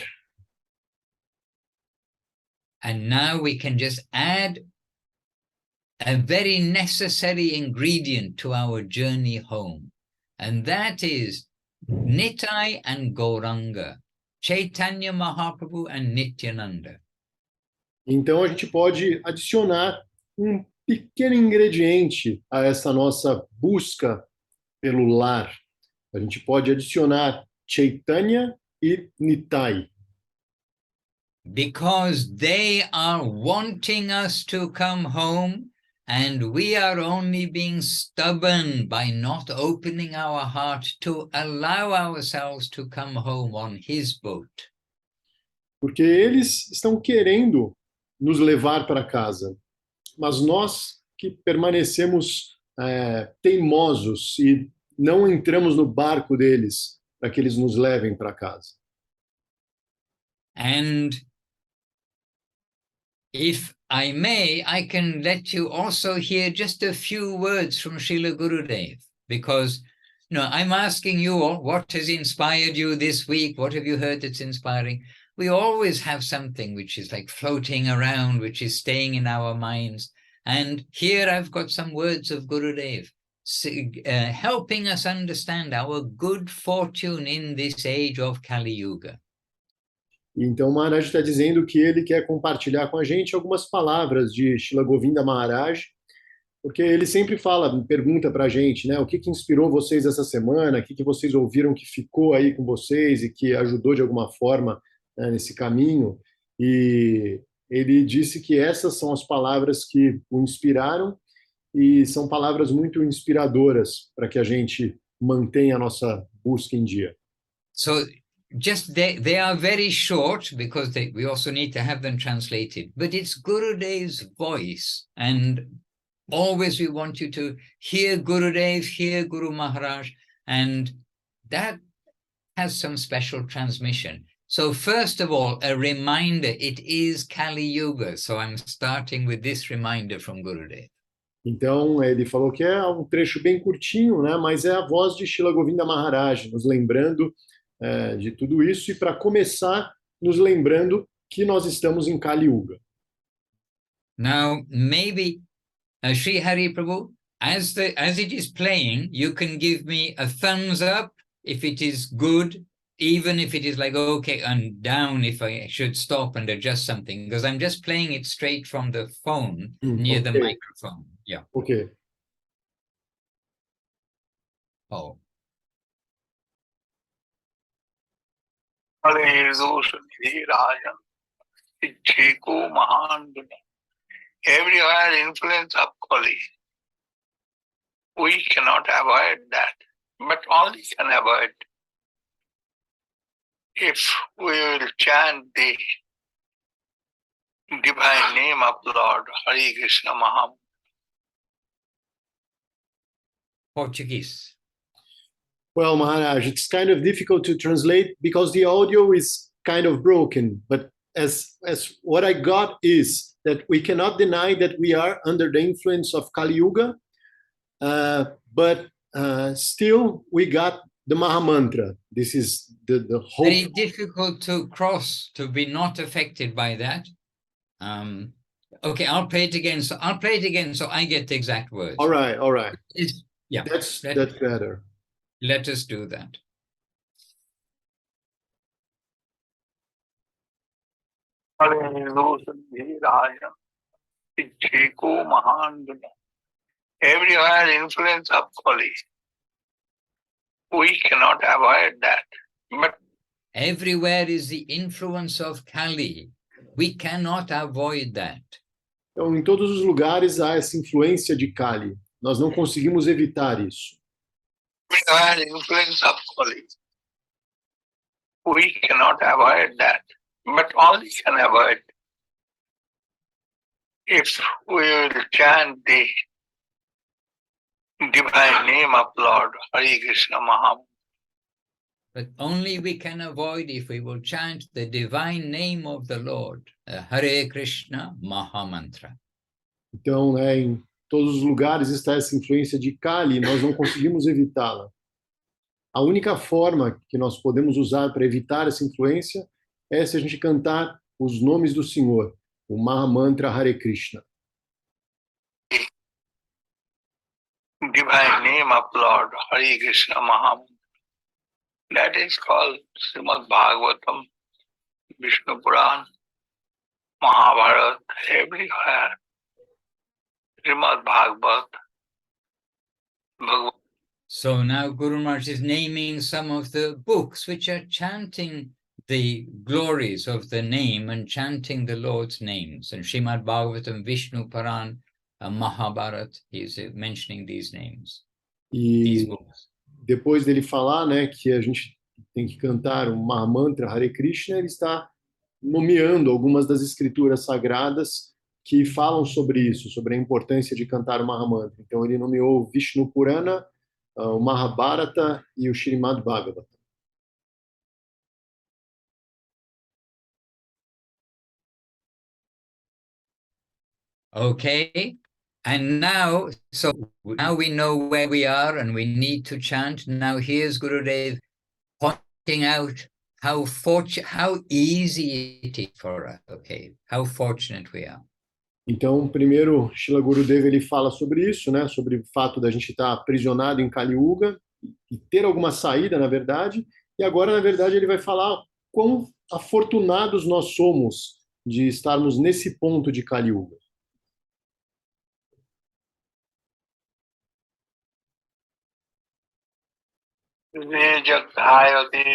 And now we can just add a very necessary ingredient to our journey home. And that is Nitai and Gauranga, Chaitanya Mahaprabhu and Nityananda. Então, a gente pode adicionar um pequeno ingrediente a essa nossa busca pelo lar. A gente pode adicionar Chaitanya e Nitai. Because they are wanting us to come home, and we are only being stubborn by not opening our heart to allow ourselves to come home on his boat. Porque eles estão querendo nos levar para casa, mas nós que permanecemos teimosos e não entramos no barco deles para que eles nos levem para casa. And if I may, I can let you also hear just a few words from Srila Gurudev, because I'm asking you all, what has inspired you this week? What have you heard that's inspiring? We always have something which is like floating around, which is staying in our minds. And here I've got some words of Gurudev, helping us understand our good fortune in this age of Kali Yuga. Então, o Maharaj está dizendo que ele quer compartilhar com a gente algumas palavras de Srila Govinda Maharaj, porque ele sempre pergunta para a gente, né, o que inspirou vocês essa semana, o que vocês ouviram que ficou aí com vocês e que ajudou de alguma forma, né, nesse caminho. E ele disse que essas são as palavras que o inspiraram e são palavras muito inspiradoras para que a gente mantenha a nossa busca em dia. So, just they are very short because we also need to have them translated, but it's Gurudev's voice, and always we want you to hear Gurudev, hear Guru Maharaj, and that has some special transmission. So first of all, a reminder, it is Kali Yuga, so I'm starting with this reminder from Gurudev. Então, ele falou que é um trecho bem curtinho, né, mas é a voz de Srila Govinda Maharaj, nos lembrando de tudo isso, e para começar, nos lembrando que nós estamos em Kali Yuga. Now, maybe, Sri Hari Prabhu, as it is playing, you can give me a thumbs up if it is good, even if it is like, okay, and down if I should stop and adjust something, because I'm just playing it straight from the phone near the microphone. Yeah. Okay. Oh. Hare Dosh Nidhi Rajan, Ichhe ko Mahan Dune, everywhere influence of Kali. We cannot avoid that, but only can avoid if we will chant the divine name of Lord, Hare Krishna Maha. Portuguese. Well, Maharaj, it's kind of difficult to translate because the audio is kind of broken. But as what I got is that we cannot deny that we are under the influence of Kali Yuga, but still we got the Maha Mantra. This is the whole. Very difficult to cross, to be not affected by that. Okay, I'll play it again. So I get the exact words. All right. Yeah, That's better. Let us do that. Everywhere influence of Kali. We cannot avoid that. But everywhere is the influence of Kali. We cannot avoid that. Então, em todos os lugares há essa influência de Kali. Nós não conseguimos evitar isso. Everywhere influence of Kali. We cannot avoid that. But only can avoid if we will chant the divine name of Lord, Hare Krishna Maha. But only we can avoid if we will chant the divine name of the Lord, Hare Krishna Maha Mantra. Então, né, em todos os lugares está essa influência de Kali, nós não conseguimos evitá-la. A única forma que nós podemos usar para evitar essa influência é se a gente cantar os nomes do Senhor, o Maha Mantra Hare Krishna. Divine name of Lord, Hare Krishna Maha. That is called Srimad Bhagavatam, Vishnu Puran, Mahabharata, everywhere. Srimad Bhagavat. So now Guru Maharaj is naming some of the books which are chanting the glories of the name and chanting the Lord's names. And Srimad Bhagavatam, Vishnu Puran, Mahabharata, he is mentioning these names, these books. Depois dele falar, né, que a gente tem que cantar o Maha Mantra Hare Krishna, ele está nomeando algumas das escrituras sagradas que falam sobre isso, sobre a importância de cantar o Maha Mantra. Então ele nomeou o Vishnu Purana, o Mahabharata e o Srimad Bhagavatam. Okay, and now we know where we are and we need to chant. Now here's Gurudev pointing out how easy it is for us, okay, how fortunate we are. Então, primeiro, Srila Gurudev ele fala sobre isso, né, sobre o fato da gente estar aprisionado em Kali Yuga e ter alguma saída, na verdade, e agora, na verdade, ele vai falar quão afortunados nós somos de estarmos nesse ponto de Kali Yuga.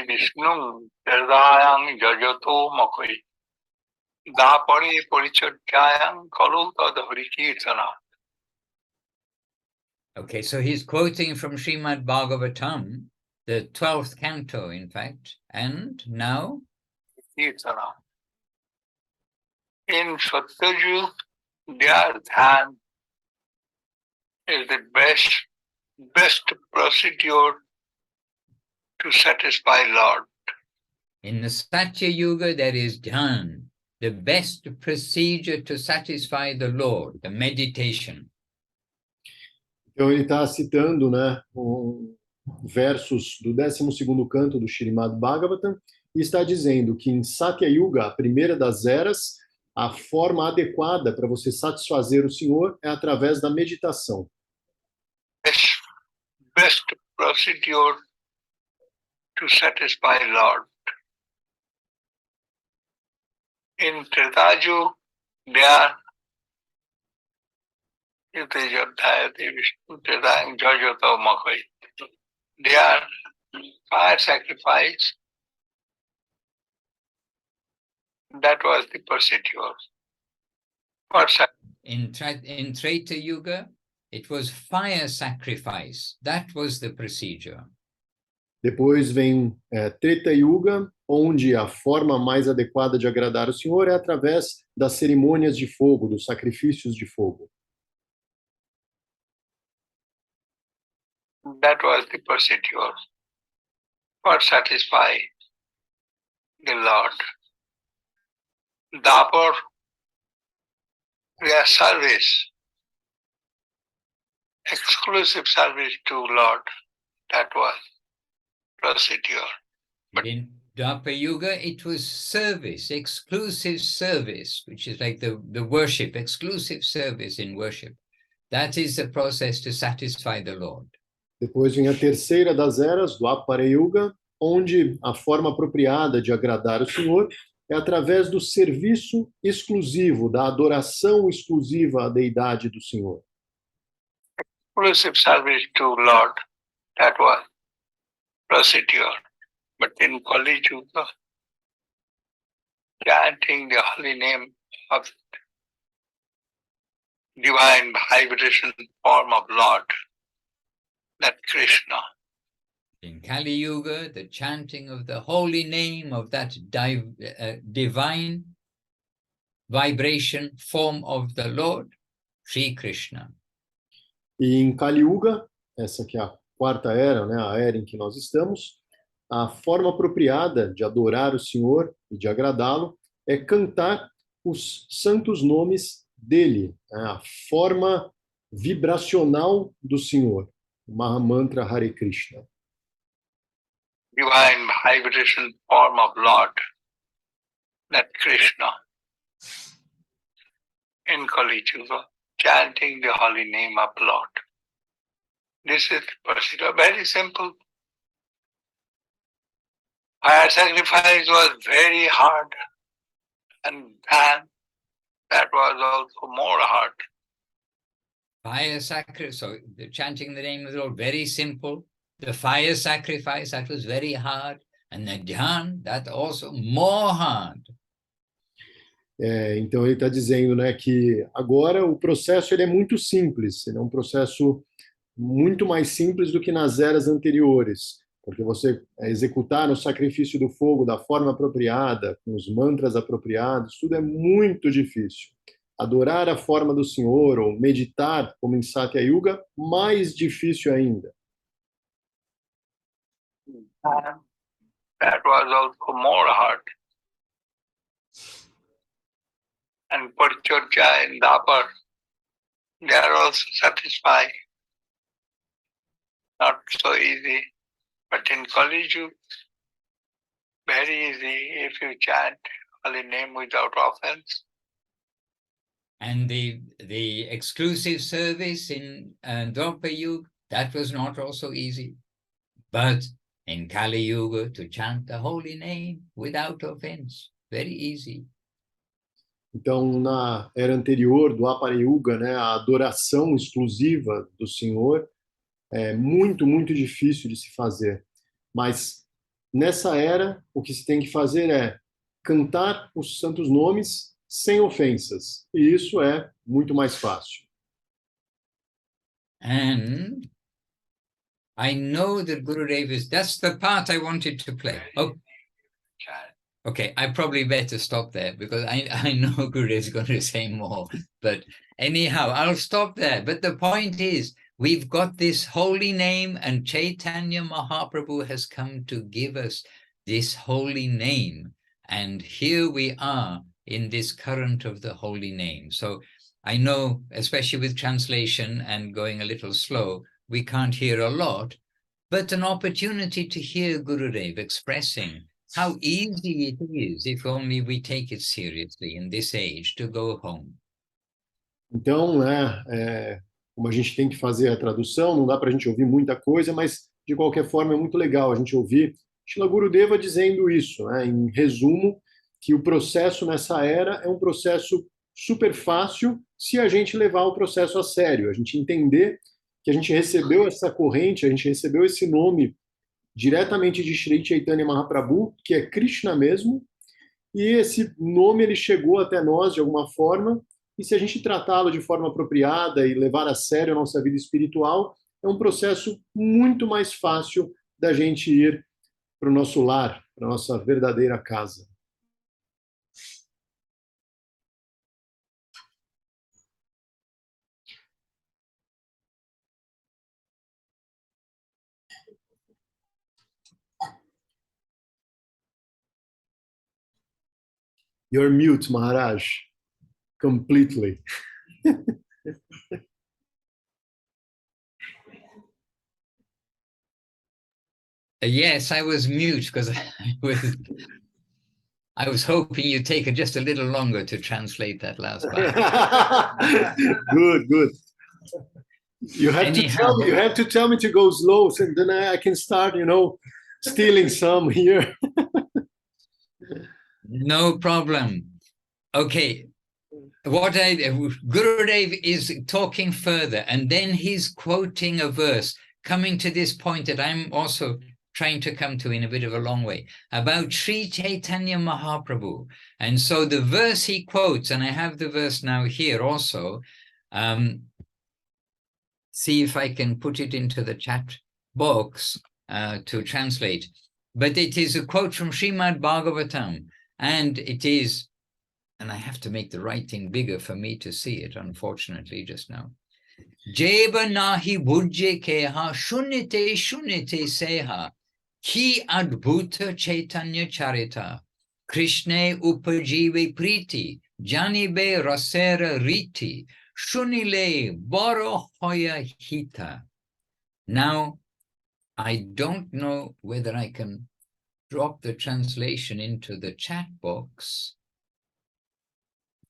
Vishnu Hridayang Jajato Makoi Dapari Parichadyayang Kalutadhari Kirtana. Okay, so he's quoting from Srimad Bhagavatam, the 12th canto, in fact, and now? Kirtana. In Satyajug, their dhan is the best procedure to satisfy Lord. In the Satya Yuga, there is dhyan, the best procedure to satisfy the Lord, the meditation. Então ele está citando, né, versos do 12º canto do Srimad Bhagavatam e está dizendo que em Satya Yuga, a primeira das eras, a forma adequada para você satisfazer o Senhor é através da meditação. Best procedure to satisfy Lord. In Tretaju, there fire sacrifice. That was the procedure. in Treta Yuga, it was fire sacrifice. That was the procedure. Depois vem Treta Yuga, onde a forma mais adequada de agradar o Senhor é através das cerimônias de fogo, dos sacrifícios de fogo. That was the procedure for satisfy the Lord. Dapur, their service, exclusive service to Lord. That was procedure. But in Dwapara Yuga, it was service, exclusive service, which is like the worship, exclusive service in worship. That is the process to satisfy the Lord. Depois vem a terceira das eras, do Dwapara Yuga, onde a forma apropriada de agradar o Senhor é através do serviço exclusivo, da adoração exclusiva à deidade do Senhor. Exclusive service to Lord. That was procedure. But in Kali Yuga, chanting the holy name of divine vibration form of Lord, that Krishna. In Kali Yuga, the chanting of the holy name of that divine vibration form of the Lord, Sri Krishna. E em Kali Yuga, essa que é a quarta era, né, a era em que nós estamos, a forma apropriada de adorar o Senhor e de agradá-lo é cantar os santos nomes dele, né, a forma vibracional do Senhor, o Mahamantra Hare Krishna. Divine vibration form of Lord, that Krishna. In Kali Yuga, chanting the holy name of Lord. This is procedure, very simple. Fire sacrifice was very hard, and that was also more hard. Fire sacrifice, so the chanting the name of the Lord, very simple. The fire sacrifice, that was very hard. And the dhyan, that also more hard. Então ele está dizendo, né, que agora o processo ele é muito simples, ele é um processo muito mais simples do que nas eras anteriores, porque você executar o sacrifício do fogo da forma apropriada, com os mantras apropriados, tudo é muito difícil. Adorar a forma do Senhor ou meditar, como em Satya Yuga, mais difícil ainda. That was also more hard. And Parichorya and Dapur, they are also satisfied. Not so easy. But in Kali Yuga, very easy if you chant holy name without offense. And the exclusive service in Dwapara Yuga, that was not also easy. But in Kali Yuga, to chant the holy name without offense, very easy. Então, na era anterior, do Dwapara Yuga, né, a adoração exclusiva do Senhor é muito, muito difícil de se fazer. Mas, nessa era, o que se tem que fazer é cantar os santos nomes sem ofensas. E isso é muito mais fácil. And I know that Gurudev is, that's the part I wanted to play. Oh, okay, I probably better stop there because I know Gurudev is going to say more. But anyhow, I'll stop there. But the point is, we've got this holy name and Chaitanya Mahaprabhu has come to give us this holy name. And here we are in this current of the holy name. So I know, especially with translation and going a little slow, we can't hear a lot, but an opportunity to hear Gurudev expressing how easy it is, if only we take it seriously in this age, to go home. Então, né, como a gente tem que fazer a tradução, não dá para a gente ouvir muita coisa, mas, de qualquer forma, é muito legal a gente ouvir Srila Gurudeva dizendo isso, né, em resumo, que o processo nessa era é um processo super fácil se a gente levar o processo a sério, a gente entender que a gente recebeu essa corrente, a gente recebeu esse nome diretamente de Shri Chaitanya Mahaprabhu, que é Krishna mesmo, e esse nome ele chegou até nós de alguma forma, e se a gente tratá-lo de forma apropriada e levar a sério a nossa vida espiritual, é um processo muito mais fácil da gente ir para o nosso lar, para a nossa verdadeira casa. You're mute, Maharaj, completely. Yes, I was mute because I was hoping you'd take it just a little longer to translate that last part. Good, good. You have to tell me to go slow, so then I can start, stealing some here. No problem. Okay. Gurudev is talking further, and then he's quoting a verse, coming to this point that I'm also trying to come to in a bit of a long way, about Sri Chaitanya Mahaprabhu. And so the verse he quotes, and I have the verse now here also, see if I can put it into the chat box to translate. But it is a quote from Srimad Bhagavatam, and it is, and I have to make the writing bigger for me to see it, unfortunately, just now. Jeba nahi bhujye keha shunite shunite seha ki adbhuta chaitanya charita Krishne upajive priti janibe rasera riti shunile boro hoya hita. Now, I don't know whether I can drop the translation into the chat box.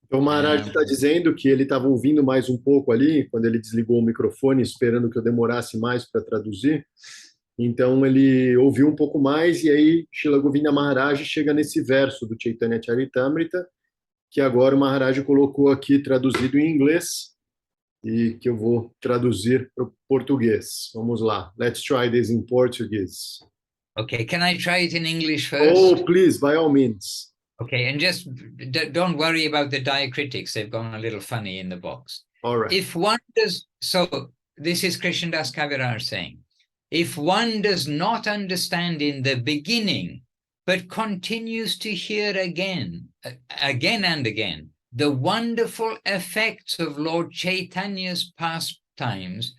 Então, o Maharaj está dizendo que ele estava ouvindo mais um pouco ali, quando ele desligou o microfone, esperando que eu demorasse mais para traduzir. Então, ele ouviu um pouco mais, e aí Srila Govinda Maharaj chega nesse verso do Chaitanya Charitamrita, que agora o Maharaj colocou aqui traduzido em inglês, e que eu vou traduzir para o português. Vamos lá. Let's try this in Portuguese. Okay, can I try it in English first? Oh, please, by all means. Okay, and just don't worry about the diacritics. They've gone a little funny in the box. All right. If one does, so this is Krishnadas Kaviraj saying, if one does not understand in the beginning, but continues to hear again and again, the wonderful effects of Lord Chaitanya's pastimes,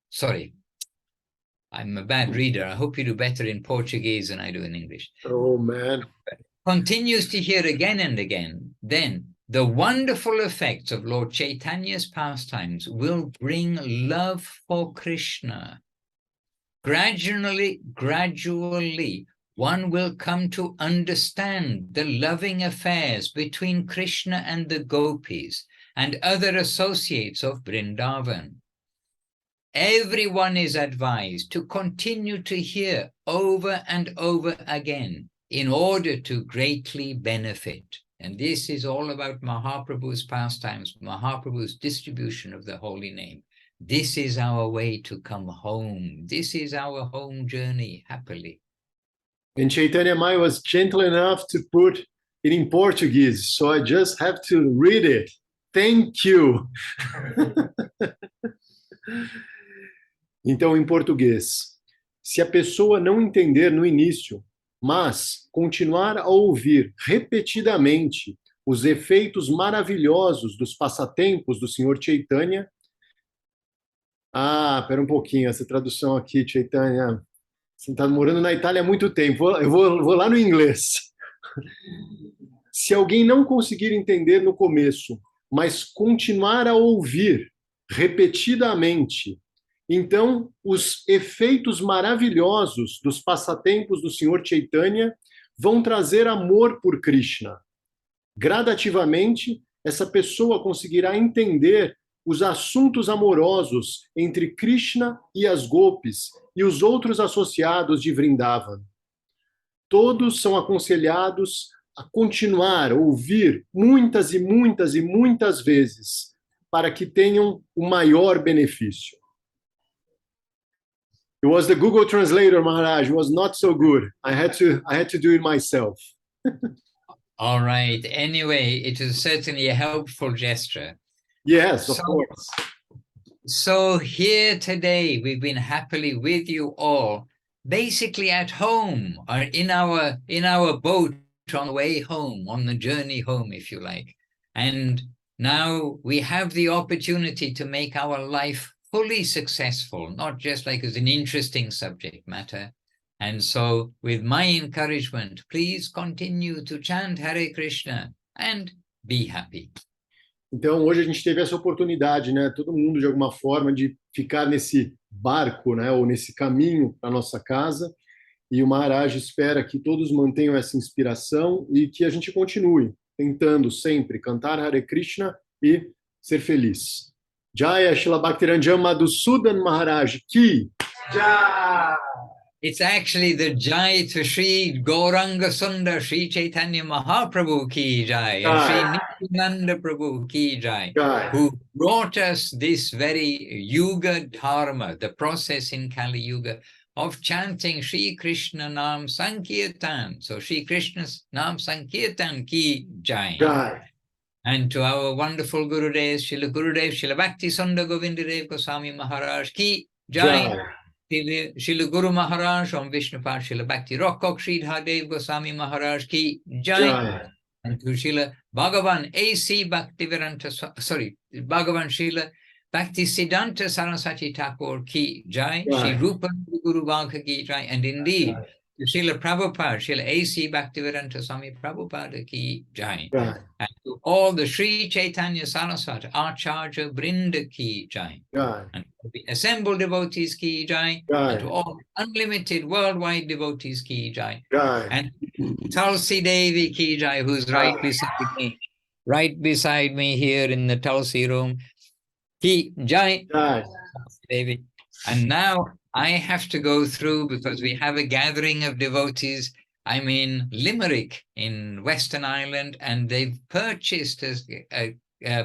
sorry, I'm a bad reader. I hope you do better in Portuguese than I do in English. Oh, man. Continues to hear again and again, then the wonderful effects of Lord Chaitanya's pastimes will bring love for Krishna. Gradually, one will come to understand the loving affairs between Krishna and the gopis and other associates of Vrindavan. Everyone is advised to continue to hear over and over again in order to greatly benefit. And this is all about Mahaprabhu's pastimes, Mahaprabhu's distribution of the holy name. This is our way to come home. This is our home journey, happily. And Chaitanya Mai was gentle enough to put it in Portuguese, so I just have to read it. Thank you. Então, em português, se a pessoa não entender no início, mas continuar a ouvir repetidamente os efeitos maravilhosos dos passatempos do Senhor Chaitanya. Ah, espera um pouquinho, essa tradução aqui, Chaitanya, você está morando na Itália há muito tempo, eu vou lá no inglês. Se alguém não conseguir entender no começo, mas continuar a ouvir repetidamente, então os efeitos maravilhosos dos passatempos do Senhor Chaitanya vão trazer amor por Krishna. Gradativamente, essa pessoa conseguirá entender os assuntos amorosos entre Krishna e as gopis e os outros associados de Vrindavan. Todos são aconselhados a continuar a ouvir muitas e muitas e muitas vezes para que tenham o maior benefício. It was the Google Translator, Maharaj. It was not so good. I had to do it myself. All right. Anyway, it is certainly a helpful gesture. Yes, of course. So here today, we've been happily with you all, basically at home, or in our boat on the way home, on the journey home, if you like. And now we have the opportunity to make our life fully successful, not just like as an interesting subject matter. And so with my encouragement, please continue to chant Hare Krishna and be happy. Então, hoje a gente teve essa oportunidade, né? Todo mundo, de alguma forma, de ficar nesse barco, né? Ou nesse caminho para nossa casa. E o Maharaj espera que todos mantenham essa inspiração e que a gente continue tentando sempre cantar Hare Krishna e ser feliz. Jaya Srila Bhakti Madhusudan Maharaj ki Jai! It's actually the Jai to Sri Gauranga Sundar Sri Chaitanya Mahaprabhu ki Jai and Sri Nityananda Prabhu ki Jai, who brought us this very Yuga Dharma, the process in Kali Yuga of chanting Sri Krishna Nam Sankirtan. So Sri Krishna's Nam Sankirtan ki Jai. Jai. And to our wonderful Gurudevs, Srila Gurudev, Srila Bhakti Sundar Govinda Dev Goswami Maharaj ki Jai. Srila Guru Maharaj on Vishnupad, Srila Bhakti Rockok Sridhar Dev Goswami Maharaj ki Jai. And to Srila Bhagavan A.C. Bhaktivedanta, Bhagavan Srila Bhakti Siddhanta Saraswati Thakur ki Jai. Sri Rupa Guru Bhagha ki Jai. And indeed, to Srila Prabhupada, Srila A.C. Bhaktivedanta Swami Prabhupada ki Jai. And to all the Sri Chaitanya Saraswati Acharya Brinda ki Jai. And to the assembled devotees ki Jai. And to all unlimited worldwide devotees ki Jai. And Tulsi Devi ki Jai, who's right beside me here in the Tulsi room. Ki Jai. Devi. And now I have to go through, because we have a gathering of devotees. I'm in Limerick in Western Ireland, and they've purchased a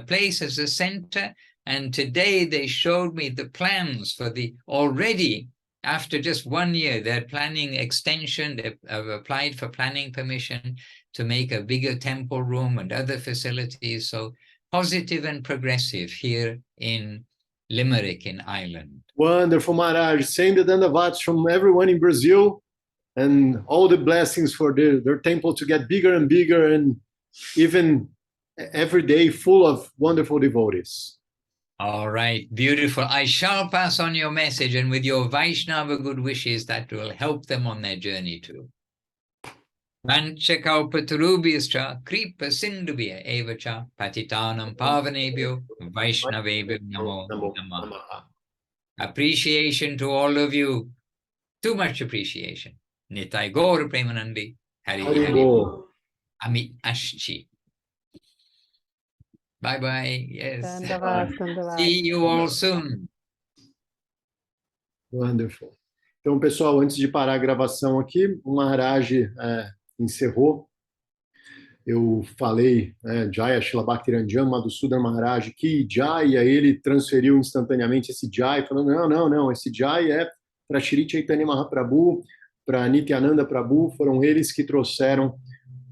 place as a center. And today they showed me the plans for the already, after just 1 year, they're planning extension. They've applied for planning permission to make a bigger temple room and other facilities. So positive and progressive here in Limerick in Ireland. Wonderful, Maharaj. Send the dandavats from everyone in Brazil and all the blessings for their temple to get bigger and bigger, and even every day full of wonderful devotees. All right, beautiful. I shall pass on your message, and with your Vaishnava good wishes, that will help them on their journey too. Vanchakalpatarubhyascha kripa sindhubhya evacha patitanam pavanebhyo Vaishnavebhyo namo namaha. Appreciation to all of you. Too much appreciation. Nitai Gaur Premanandi. Hari Hari. Ami Ashchi. Bye-bye. Yes. See you all soon. Wonderful. Então, pessoal, antes de parar a gravação aqui, o Maharaj encerrou. Eu falei, Jaya Srila Bhakti Madhusudan Maharaj ki Jai, e aí ele transferiu instantaneamente esse Jai, falando, não, esse Jai é para Shri Chaitanya Mahaprabhu, para Nityananda Prabhu, foram eles que trouxeram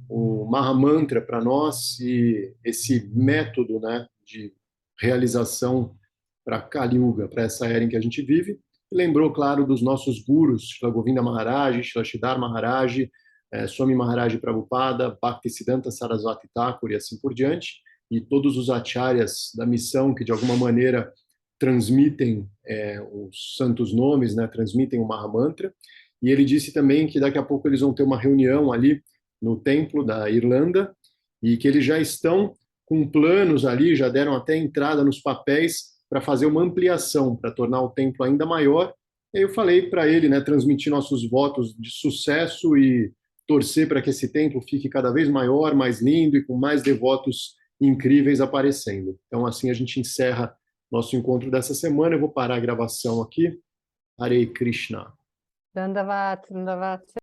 o Mahamantra para nós, e esse método, né, de realização para Kali Yuga, para essa era em que a gente vive. E lembrou, claro, dos nossos gurus, Srila Govinda Maharaj, Srila Sridhar Maharaj, Swami Maharaj Prabhupada, Bhakti Siddhanta Saraswati Thakur e assim por diante, e todos os acharyas da missão que de alguma maneira transmitem os santos nomes, né, transmitem o Mahamantra. E ele disse também que daqui a pouco eles vão ter uma reunião ali no templo da Irlanda, e que eles já estão com planos ali, já deram até entrada nos papéis para fazer uma ampliação, para tornar o templo ainda maior. E aí eu falei para ele, né, transmitir nossos votos de sucesso e torcer para que esse templo fique cada vez maior, mais lindo e com mais devotos incríveis aparecendo. Então, assim a gente encerra nosso encontro dessa semana. Eu vou parar a gravação aqui. Hare Krishna. Dandavat.